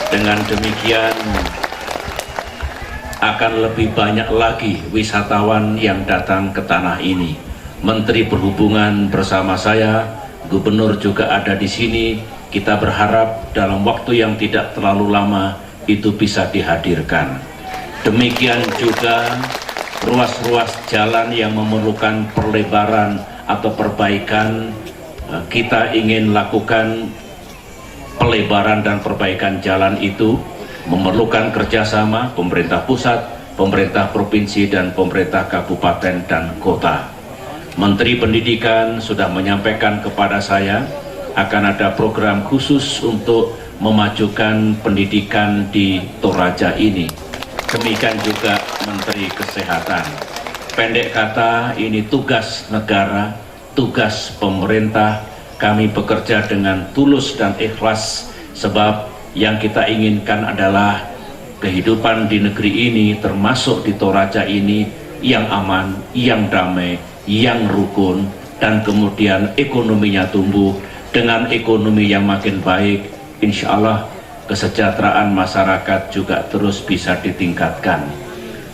Dengan demikian akan lebih banyak lagi wisatawan yang datang ke tanah ini. Menteri Perhubungan bersama saya, Gubernur juga ada di sini. Kita berharap dalam waktu yang tidak terlalu lama itu bisa dihadirkan. Demikian juga ruas-ruas jalan yang memerlukan perlebaran atau perbaikan, kita ingin lakukan pelebaran dan perbaikan jalan itu memerlukan kerjasama pemerintah pusat, pemerintah provinsi, dan pemerintah kabupaten dan kota. Menteri Pendidikan sudah menyampaikan kepada saya akan ada program khusus untuk memajukan pendidikan di Toraja ini. Demikian juga Menteri Kesehatan. Pendek kata, ini tugas negara, tugas pemerintah. Kami bekerja dengan tulus dan ikhlas sebab yang kita inginkan adalah kehidupan di negeri ini, termasuk di Toraja ini, yang aman, yang damai, yang rukun, dan kemudian ekonominya tumbuh. Dengan ekonomi yang makin baik, insya Allah kesejahteraan masyarakat juga terus bisa ditingkatkan.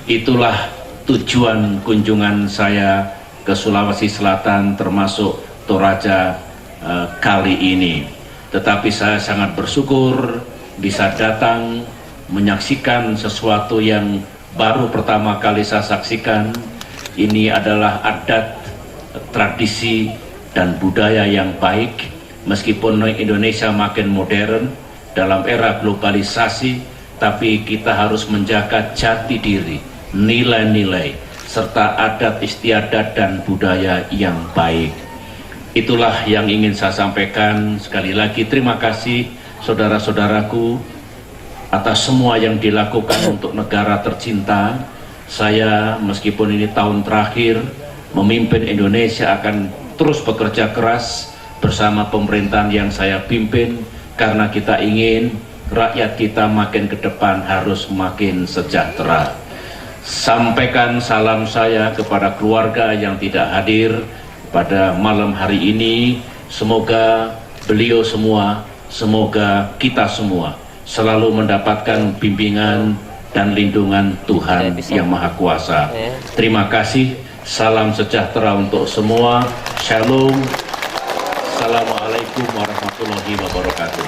Itulah tujuan kunjungan saya ke Sulawesi Selatan, termasuk Toraja kali ini. Tetapi saya sangat bersyukur bisa datang menyaksikan sesuatu yang baru pertama kali saya saksikan. Ini adalah adat, tradisi, dan budaya yang baik. Meskipun Indonesia makin modern dalam era globalisasi, tapi kita harus menjaga jati diri, nilai-nilai, serta adat istiadat dan budaya yang baik. Itulah yang ingin saya sampaikan. Sekali lagi terima kasih saudara-saudaraku atas semua yang dilakukan untuk negara tercinta. Saya meskipun ini tahun terakhir memimpin Indonesia akan terus bekerja keras bersama pemerintahan yang saya pimpin, karena kita ingin rakyat kita makin ke depan harus makin sejahtera. Sampaikan salam saya kepada keluarga yang tidak hadir pada malam hari ini. Semoga beliau semua, semoga kita semua selalu mendapatkan bimbingan dan lindungan Tuhan yang Maha Kuasa. Terima kasih. Salam sejahtera untuk semua. Shalom. Assalamualaikum warahmatullahi wabarakatuh.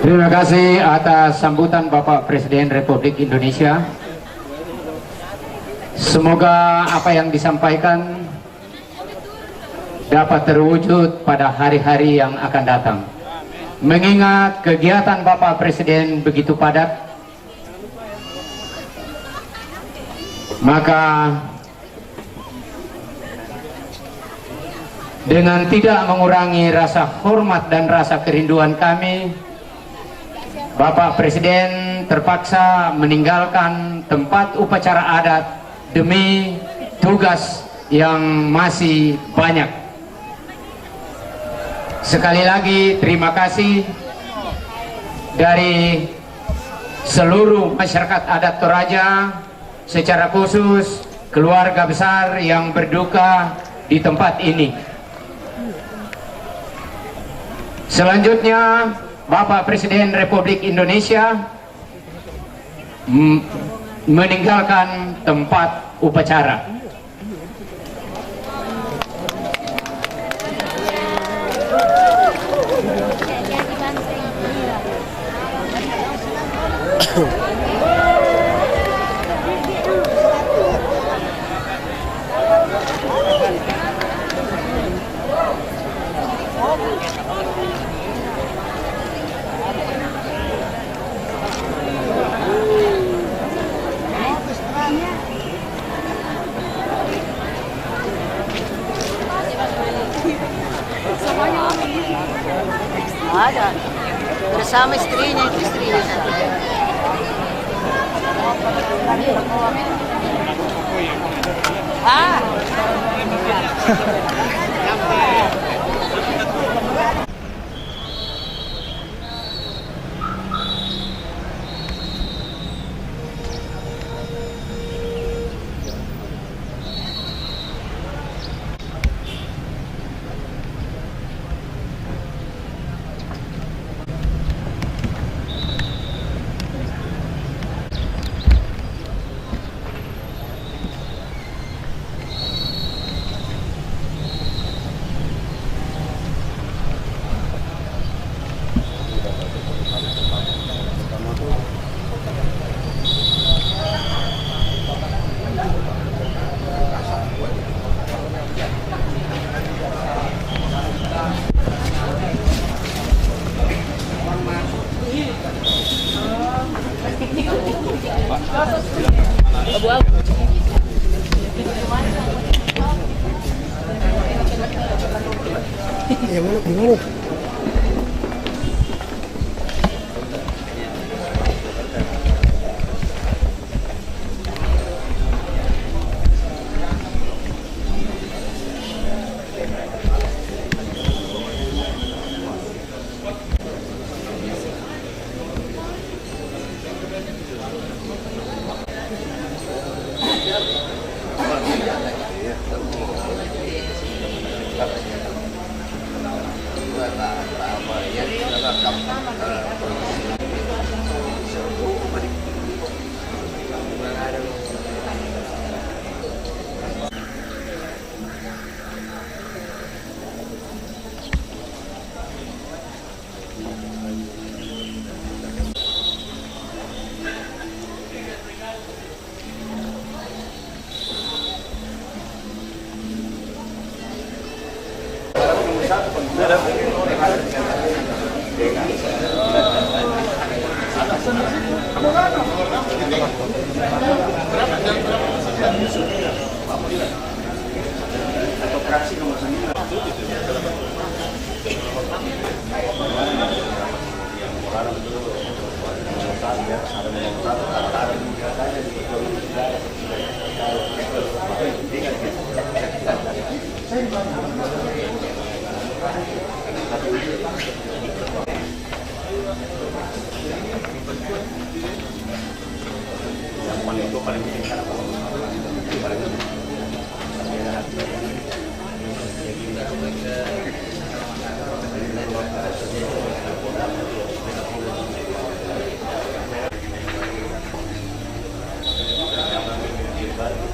Terima kasih atas sambutan Bapak Presiden Republik Indonesia. Semoga apa yang disampaikan dapat terwujud pada hari-hari yang akan datang. Mengingat kegiatan Bapak Presiden begitu padat, maka dengan tidak mengurangi rasa hormat dan rasa kerinduan kami, Bapak Presiden terpaksa meninggalkan tempat upacara adat demi tugas yang masih banyak. Sekali lagi terima kasih dari seluruh masyarakat adat Toraja, secara khusus keluarga besar yang berduka di tempat ini. Selanjutnya Bapak Presiden Republik Indonesia meninggalkan tempat upacara. Ada. Bersama istrinya, istrinya satu. Ah. Gimana?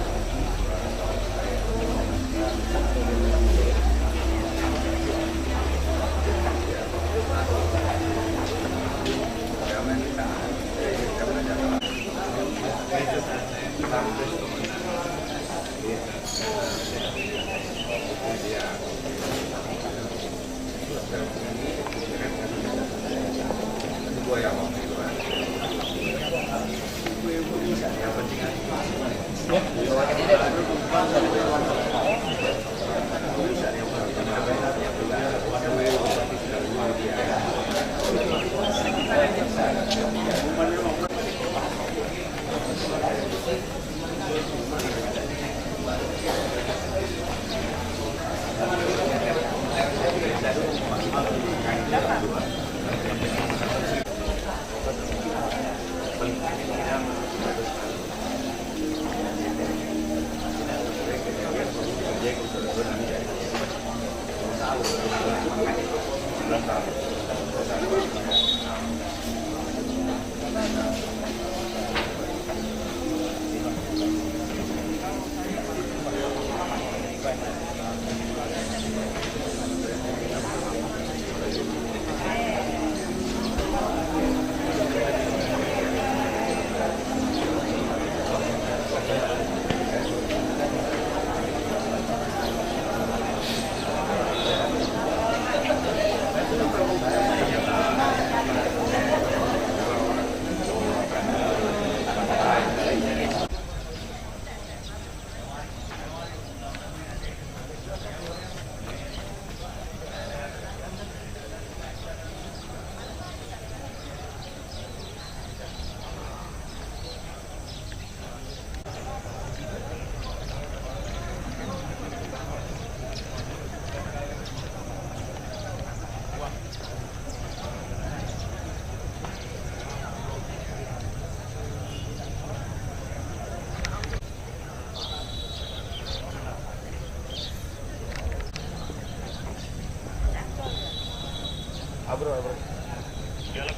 Dialog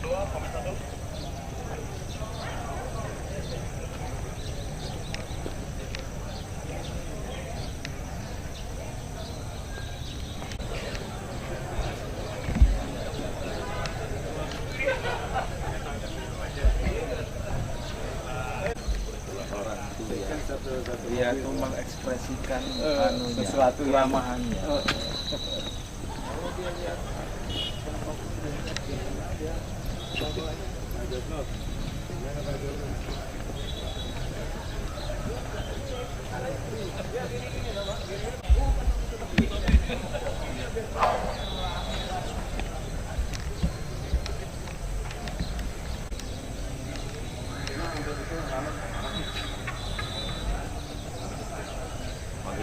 2, komen 1. Dia tuh mengekspresikan sesuatu ramahannya.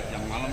Yang malam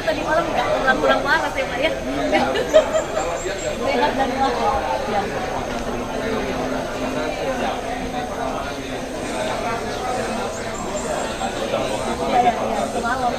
tadi malam nggak pulang-pulang waras ya Pak ya. Sehat dan walafiat. Ya, semalam.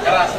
Keras.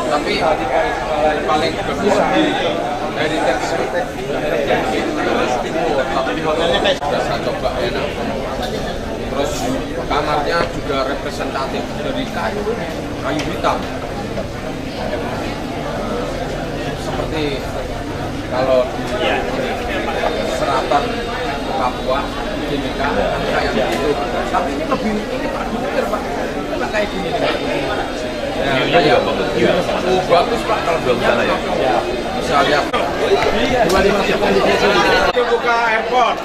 Tapi paling bagus dari di hotelnya kayak saya coba enak. Terus kamarnya juga representatif dari kayu hitam. Seperti kalau di selatan Papua Timika kayak gitu. Tapi ini lebih ini Pak. Memang kayak gini. Ya, bagus Pak kalau belum sana ya. Bisa lihat. Itu buka airport.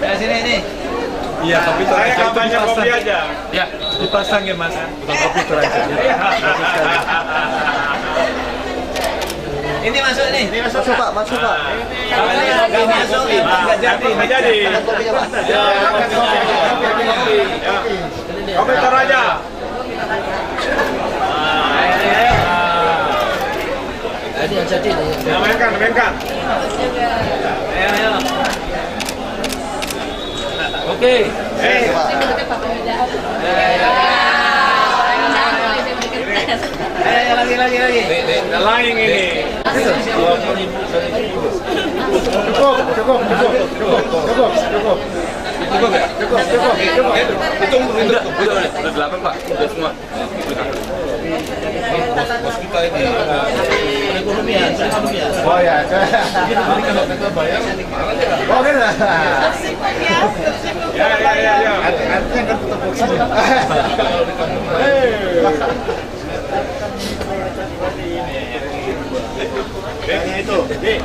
Dari sini ini. Iya, tapi saya kampanye kopi aja. Ya, dipasang ya Mas. Bukan kopi Toraja. Ini masuk nih. Ini masuk Pak, masuk Pak. Kalau ini enggak masuk, enggak jadi. Kopi Toraja. Jadi jadi. Ya, mainkan. Ayo. Oke. Lagi. Lain ini. Cukup ya? Cukup. Hitung. Udah 8 Pak. Udah semua. Bos kita ini. Oh ya, kalau kita bayar, oke lah. Ya. Artinya kan tetap sini. Itu. Jadi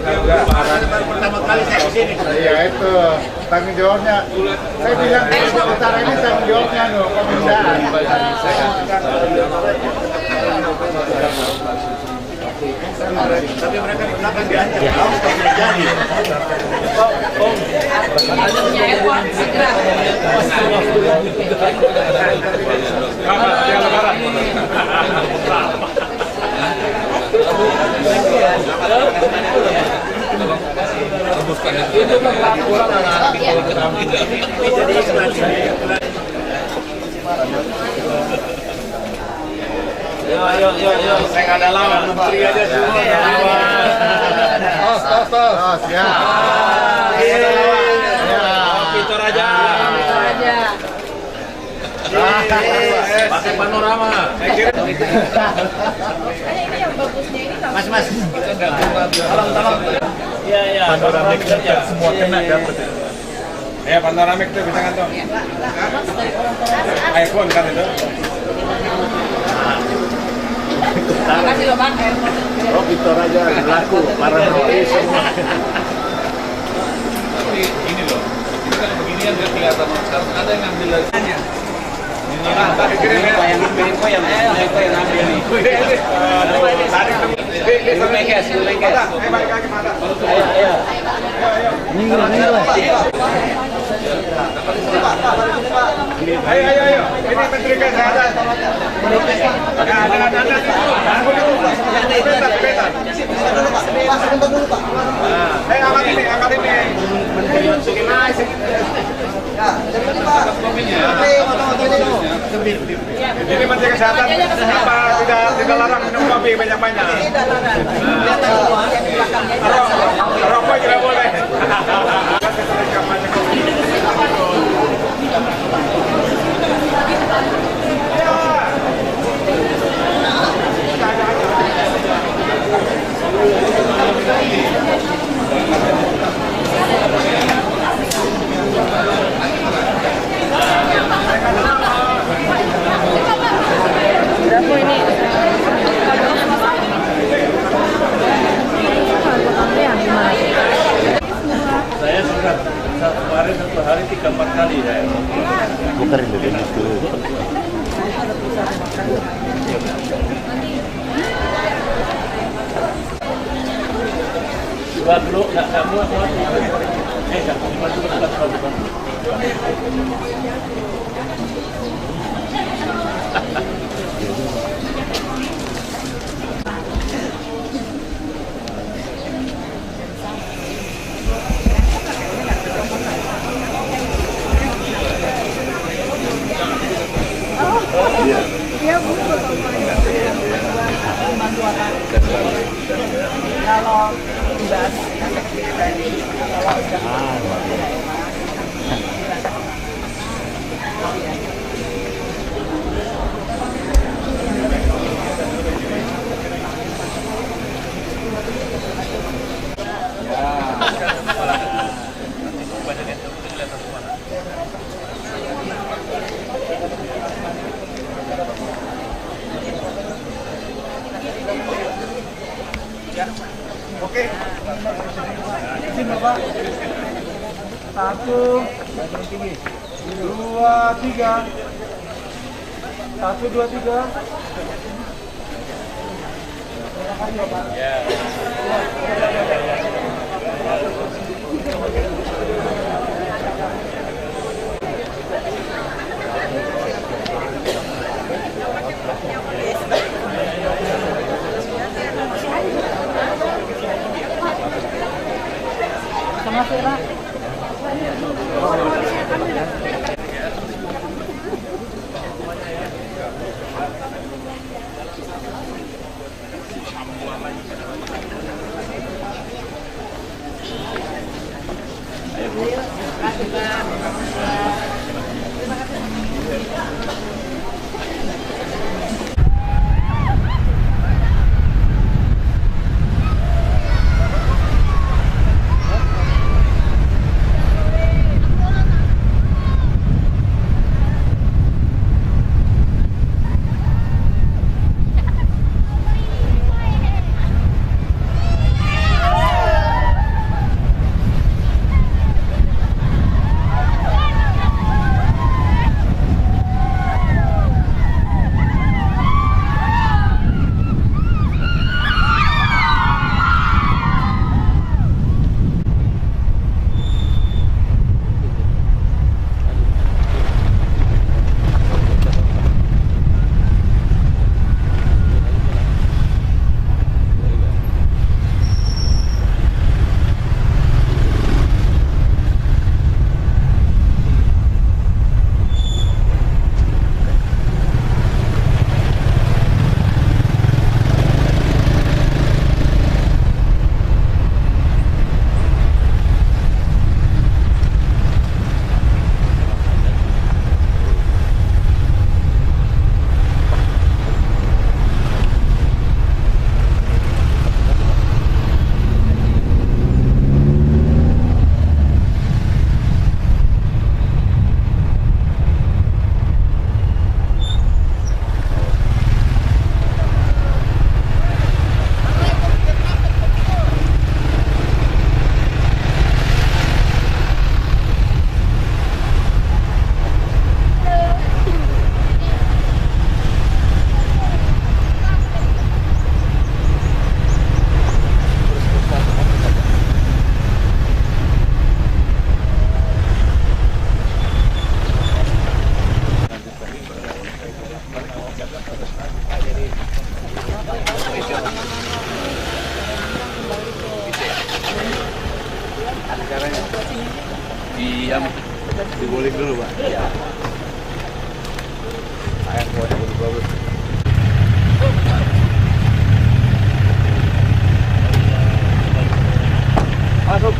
pertama kali saya kesini. Iya itu tanggung jawabnya. Saya bilang utara ini tanggung jawabnya pemindaan. Tapi mereka di belakang diancam harus terjadi. Ayo. Saya nggak ada lawan. Menteri aja semua. Tos, ya. Kopi Toraja. Pakai panorama. Mas. Tolong. Iya. Panoramik semua kena dapat. Ya, panoramik tuh bisa kan tuh. iPhone kan itu. Makasih loh Bang. Kopi Toraja laku para nois semua. Tapi ini loh. Ini kan beginian nggak kelihatan sekarang ada yang ngambil lagi. Ayo. Ini Menteri Kesehatan. Angkat ini. Ini Menteri Kesehatan apa tidak larang minum kopi banyak-banyak? Rokok juga boleh. Berapa ini? Dua dulu, nggak muat. Dia butuh kalau dibahas Oke. Izin Bapak. 1, 2, 3. 1, 2, 3. Terima kasih Bapak. Ya. sama Vera. Diboling dulu, Pak. Iya. Ayam kuahnya bagus. Masuk.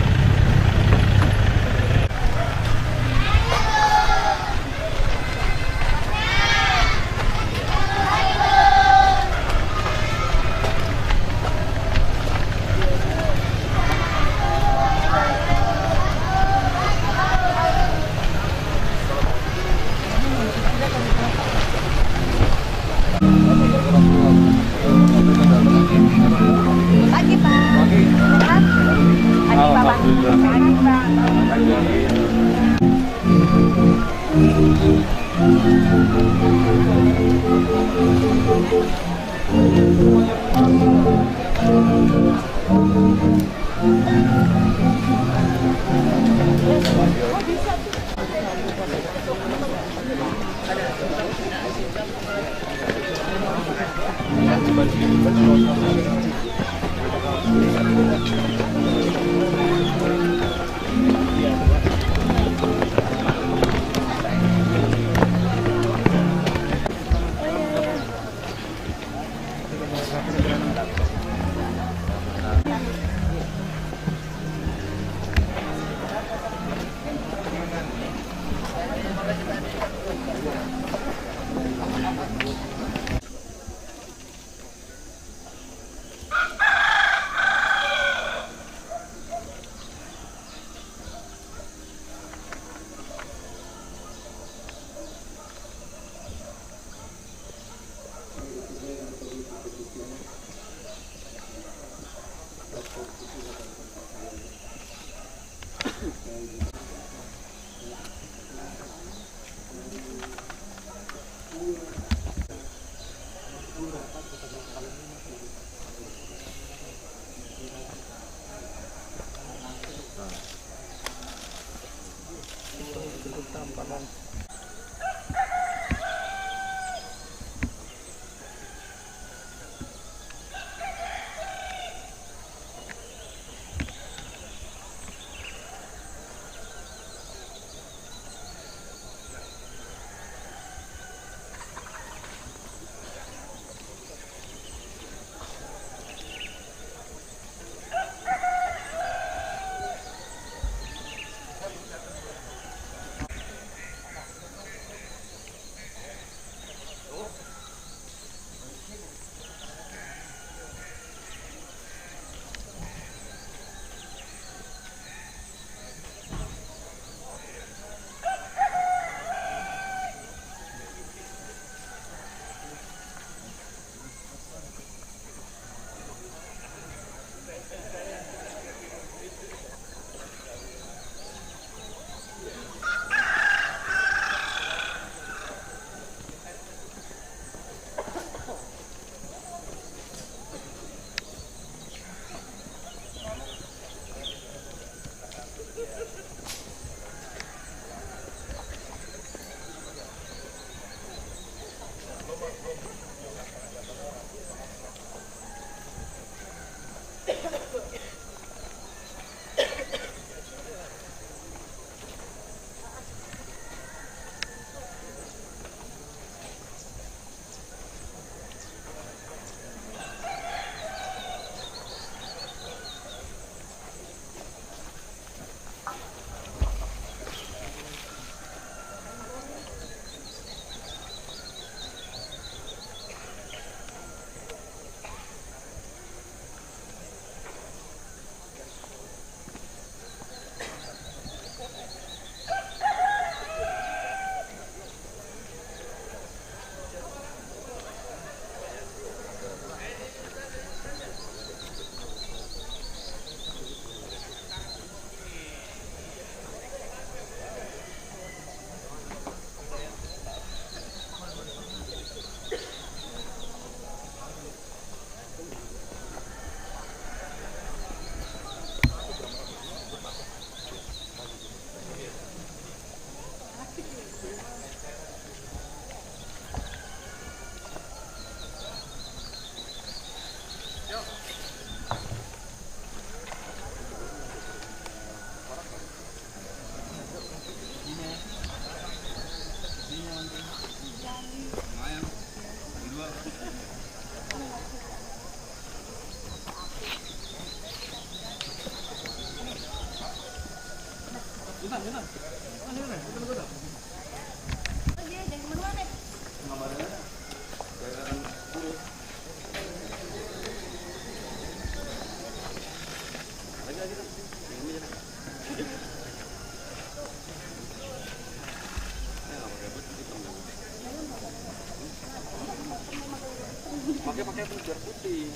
pakai biar putih.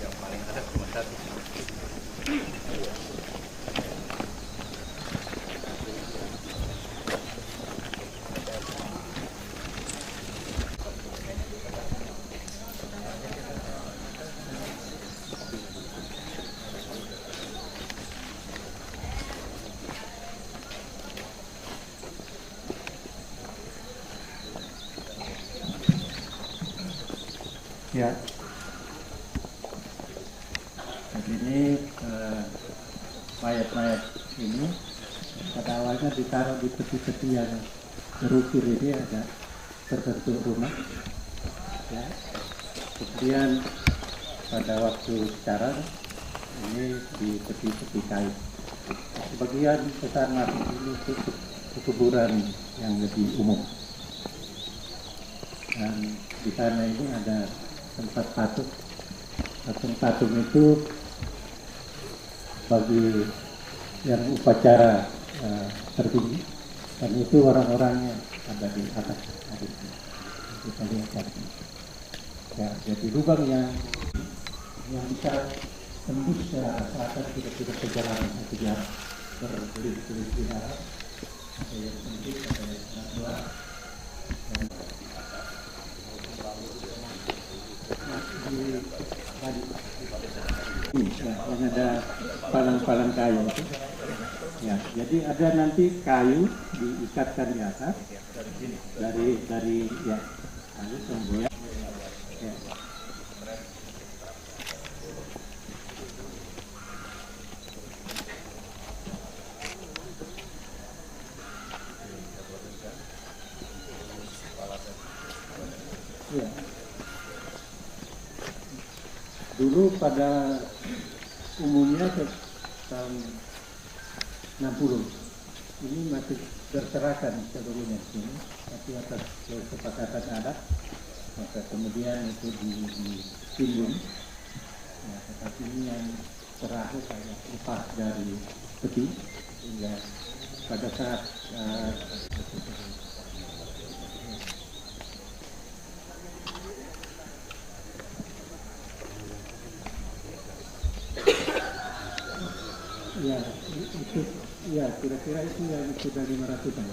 Yang paling ada cuma satu. Ya. Jadi ini mayat-mayat ini pada awalnya ditaruh di peti-peti yang terukir ini ada terbentuk rumah. Ya. Kemudian pada waktu sekarang ini di peti-peti kayu. Sebagian besar masuk ini ke kuburan yang lebih umum. Dan di sana ini ada tempat patung. Patung itu bagi yang upacara tertinggi, dan itu orang-orangnya ada di atas. Kita lihat tadi. Ya, jadi lubang yang bisa tembus ke arah selatan tidak perjalanan satu jam berbelit-belit di darat. Ada yang sempit, ada yang sangat luas. Yang ada palang-palang kayu itu. Ya, jadi ada nanti kayu diikatkan di atas dari ya kayu kemudian. Ya. Ya. Dulu pada umumnya tahun 60 ini masih terserahkan seluruhnya sini, tapi atas kesepakatan adat maka kemudian itu ditimbun. Ya, tetapi ini yang terakhir saya lepas dari peti hingga pada saat ya itu ya kira-kira itu yang sudah 500-an.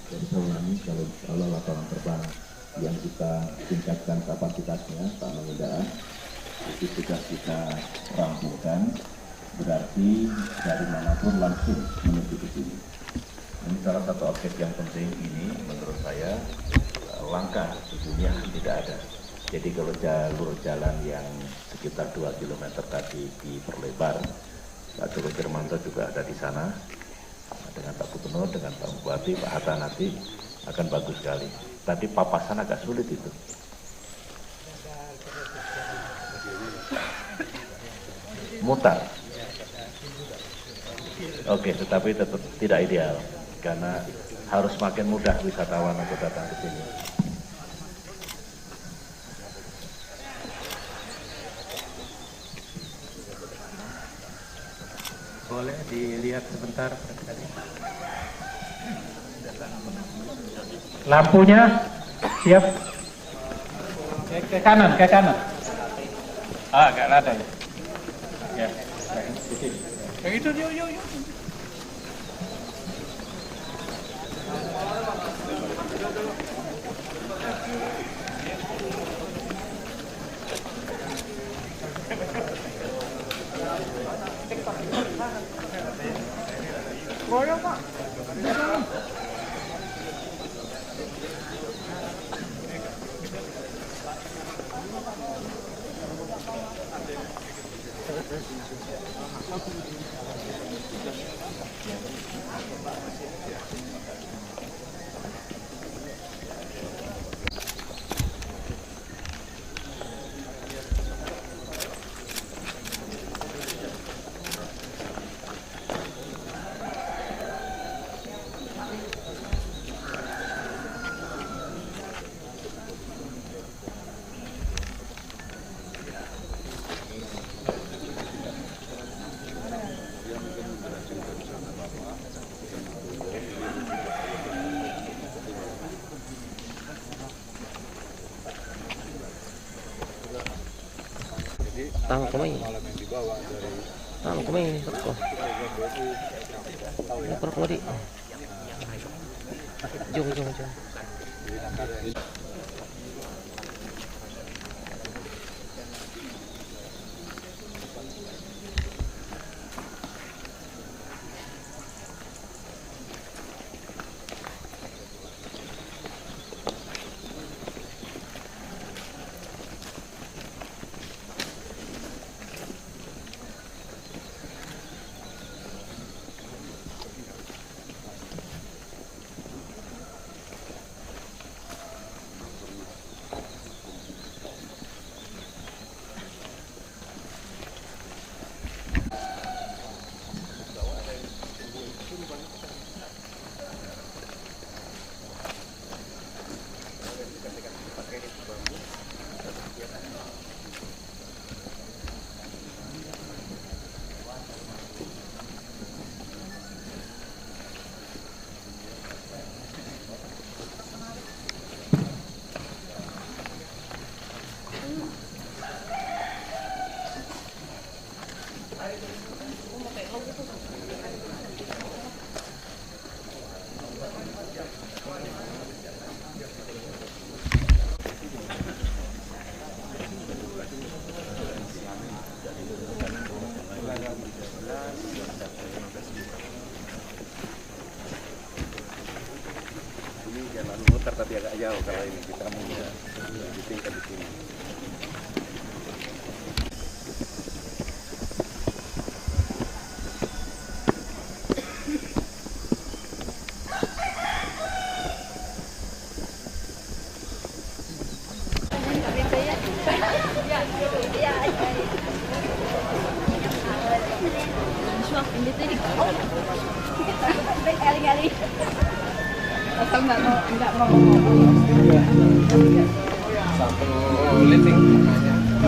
Jadi saya ulangi, kalau lapangan terbang yang kita tingkatkan kapasitasnya Pak Mengedaan itu sudah kita rampungkan, berarti dari manapun langsung menuju ke sini. Ini salah satu objek yang penting ini menurut saya, langka di dunia tidak ada. Jadi kalau jalur jalan yang sekitar 2 km tadi diperlebar, Pak Joko Firmanto juga ada di sana dengan Pak Gubernur, dengan Pak Bupati, Pak Hatta nanti akan bagus sekali. Tadi papasan agak sulit itu. Mutar. Oke, tetapi tetap tidak ideal karena harus makin mudah wisatawan untuk datang ke sini. Boleh dilihat sebentar. Lampunya siap. Ke kanan, ke kanan. Ah, agak rada ya. Ya, di sini. Yang itu, yuk. Goyang, Pak. Tama kumain. Tama kumain ini kok. Ini per kodi. Jung. Ini jalan muter tapi agak jauh kalau ini kita mau ditingkat di sini. Atau nggak mau ngomong. Satu liting namanya.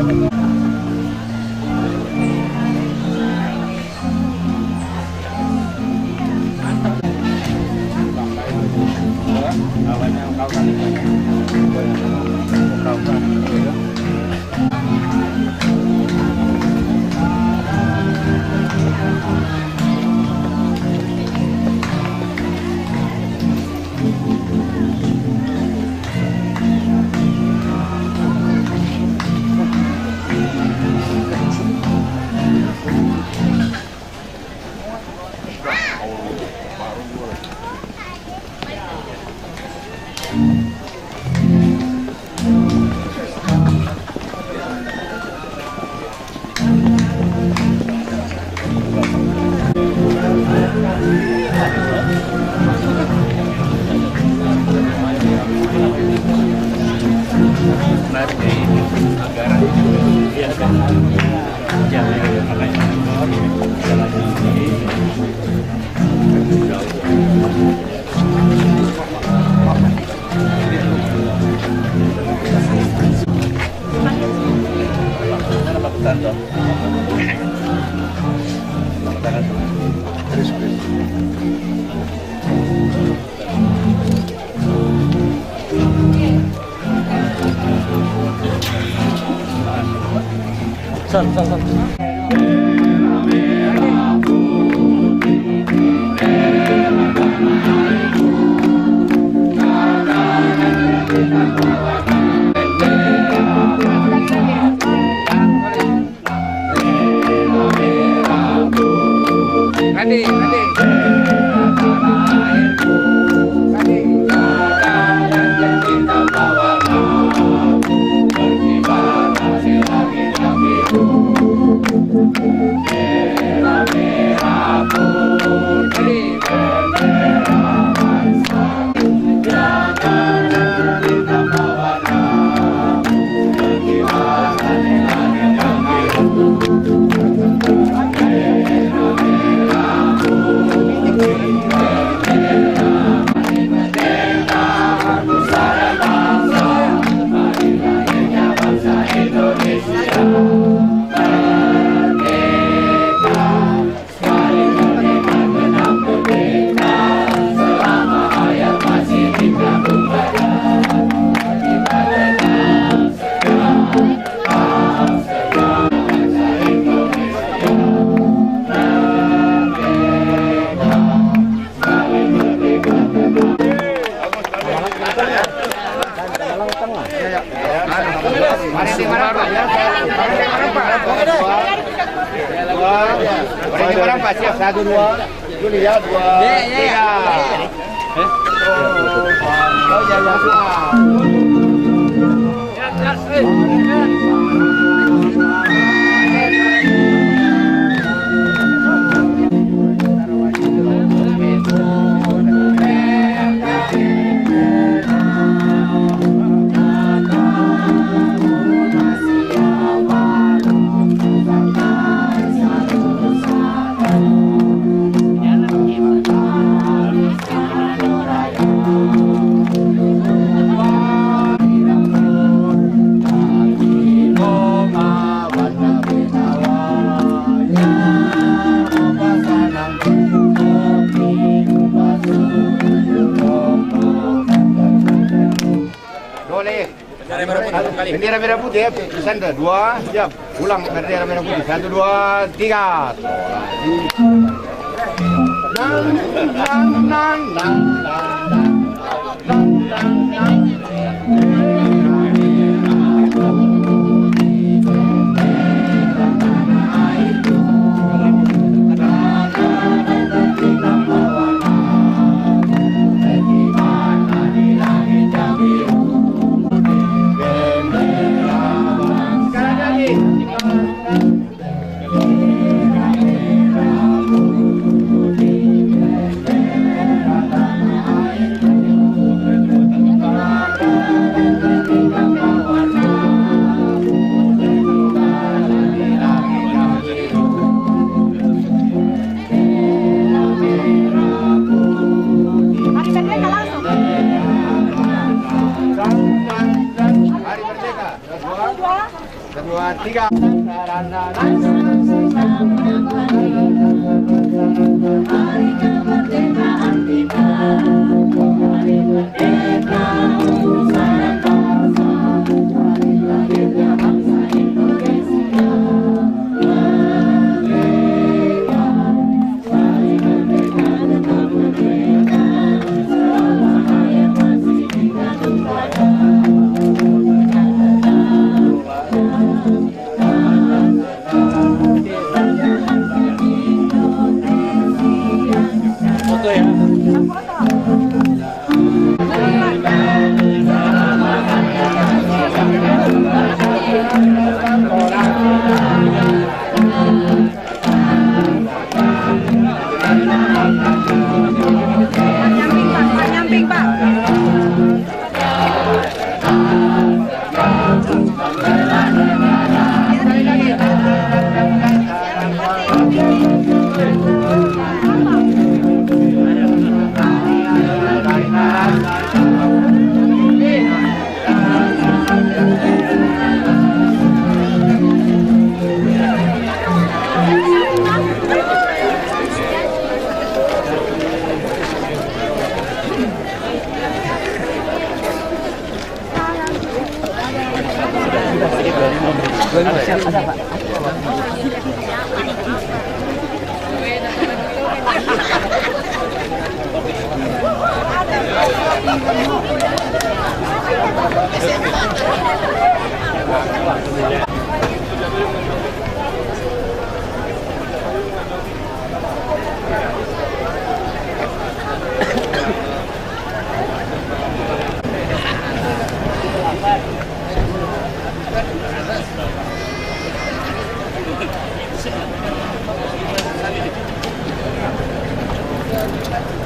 Pak, siap. 1, 2. Dulu ya, 2, 3. Oh, jangan masuk. Bendera merah putih ya, pesan 2, siap. Ulang bendera merah putih. 1, 2, 3.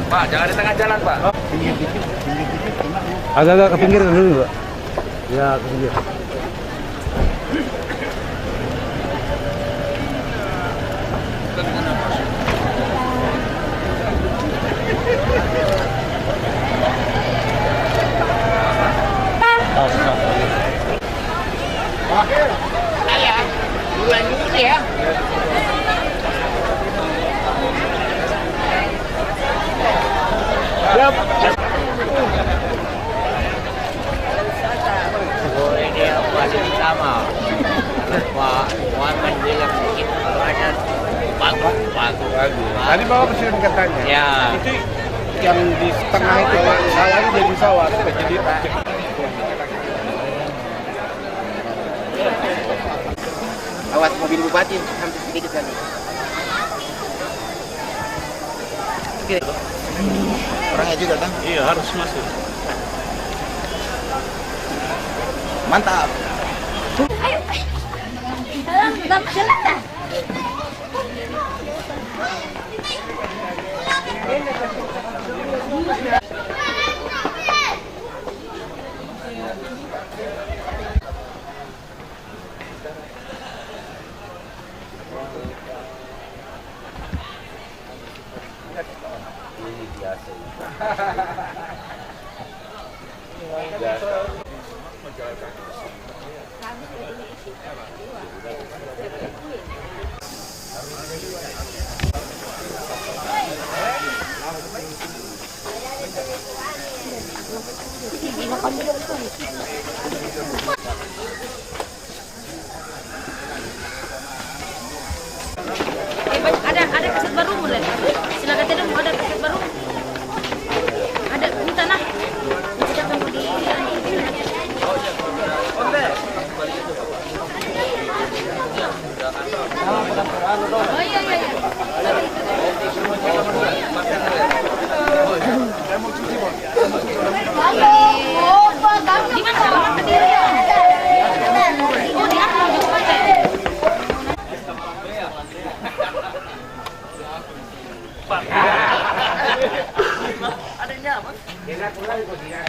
Pak, jangan di tengah jalan, Pak. Agak-agak ke pinggir dulu, Pak. Ya, ke pinggir. Saya bulan Juli ya. Siap. Boleh dia masih sama. Pak Muhammad bilang kita ada bagus. Tadi Bapak Presiden katanya. Ya. Itu yang di tengah itu Pak, sawahnya jadi sawah, jadi awas mobil bupati sampai sedikit lagi. Oke. Orangnya juga kan? Iya, harus masuk. Mantap. Ayo. Jalan. Ini biasa. Ada kaset baru mulai. Silakan tidak mau ada kaset baru. Ada ini tanah. Silakan mau di. Oh iya. Di mana orang Kediri? Oh di Akmal juga pakai. Adanya apa? Dia pulang kok dia.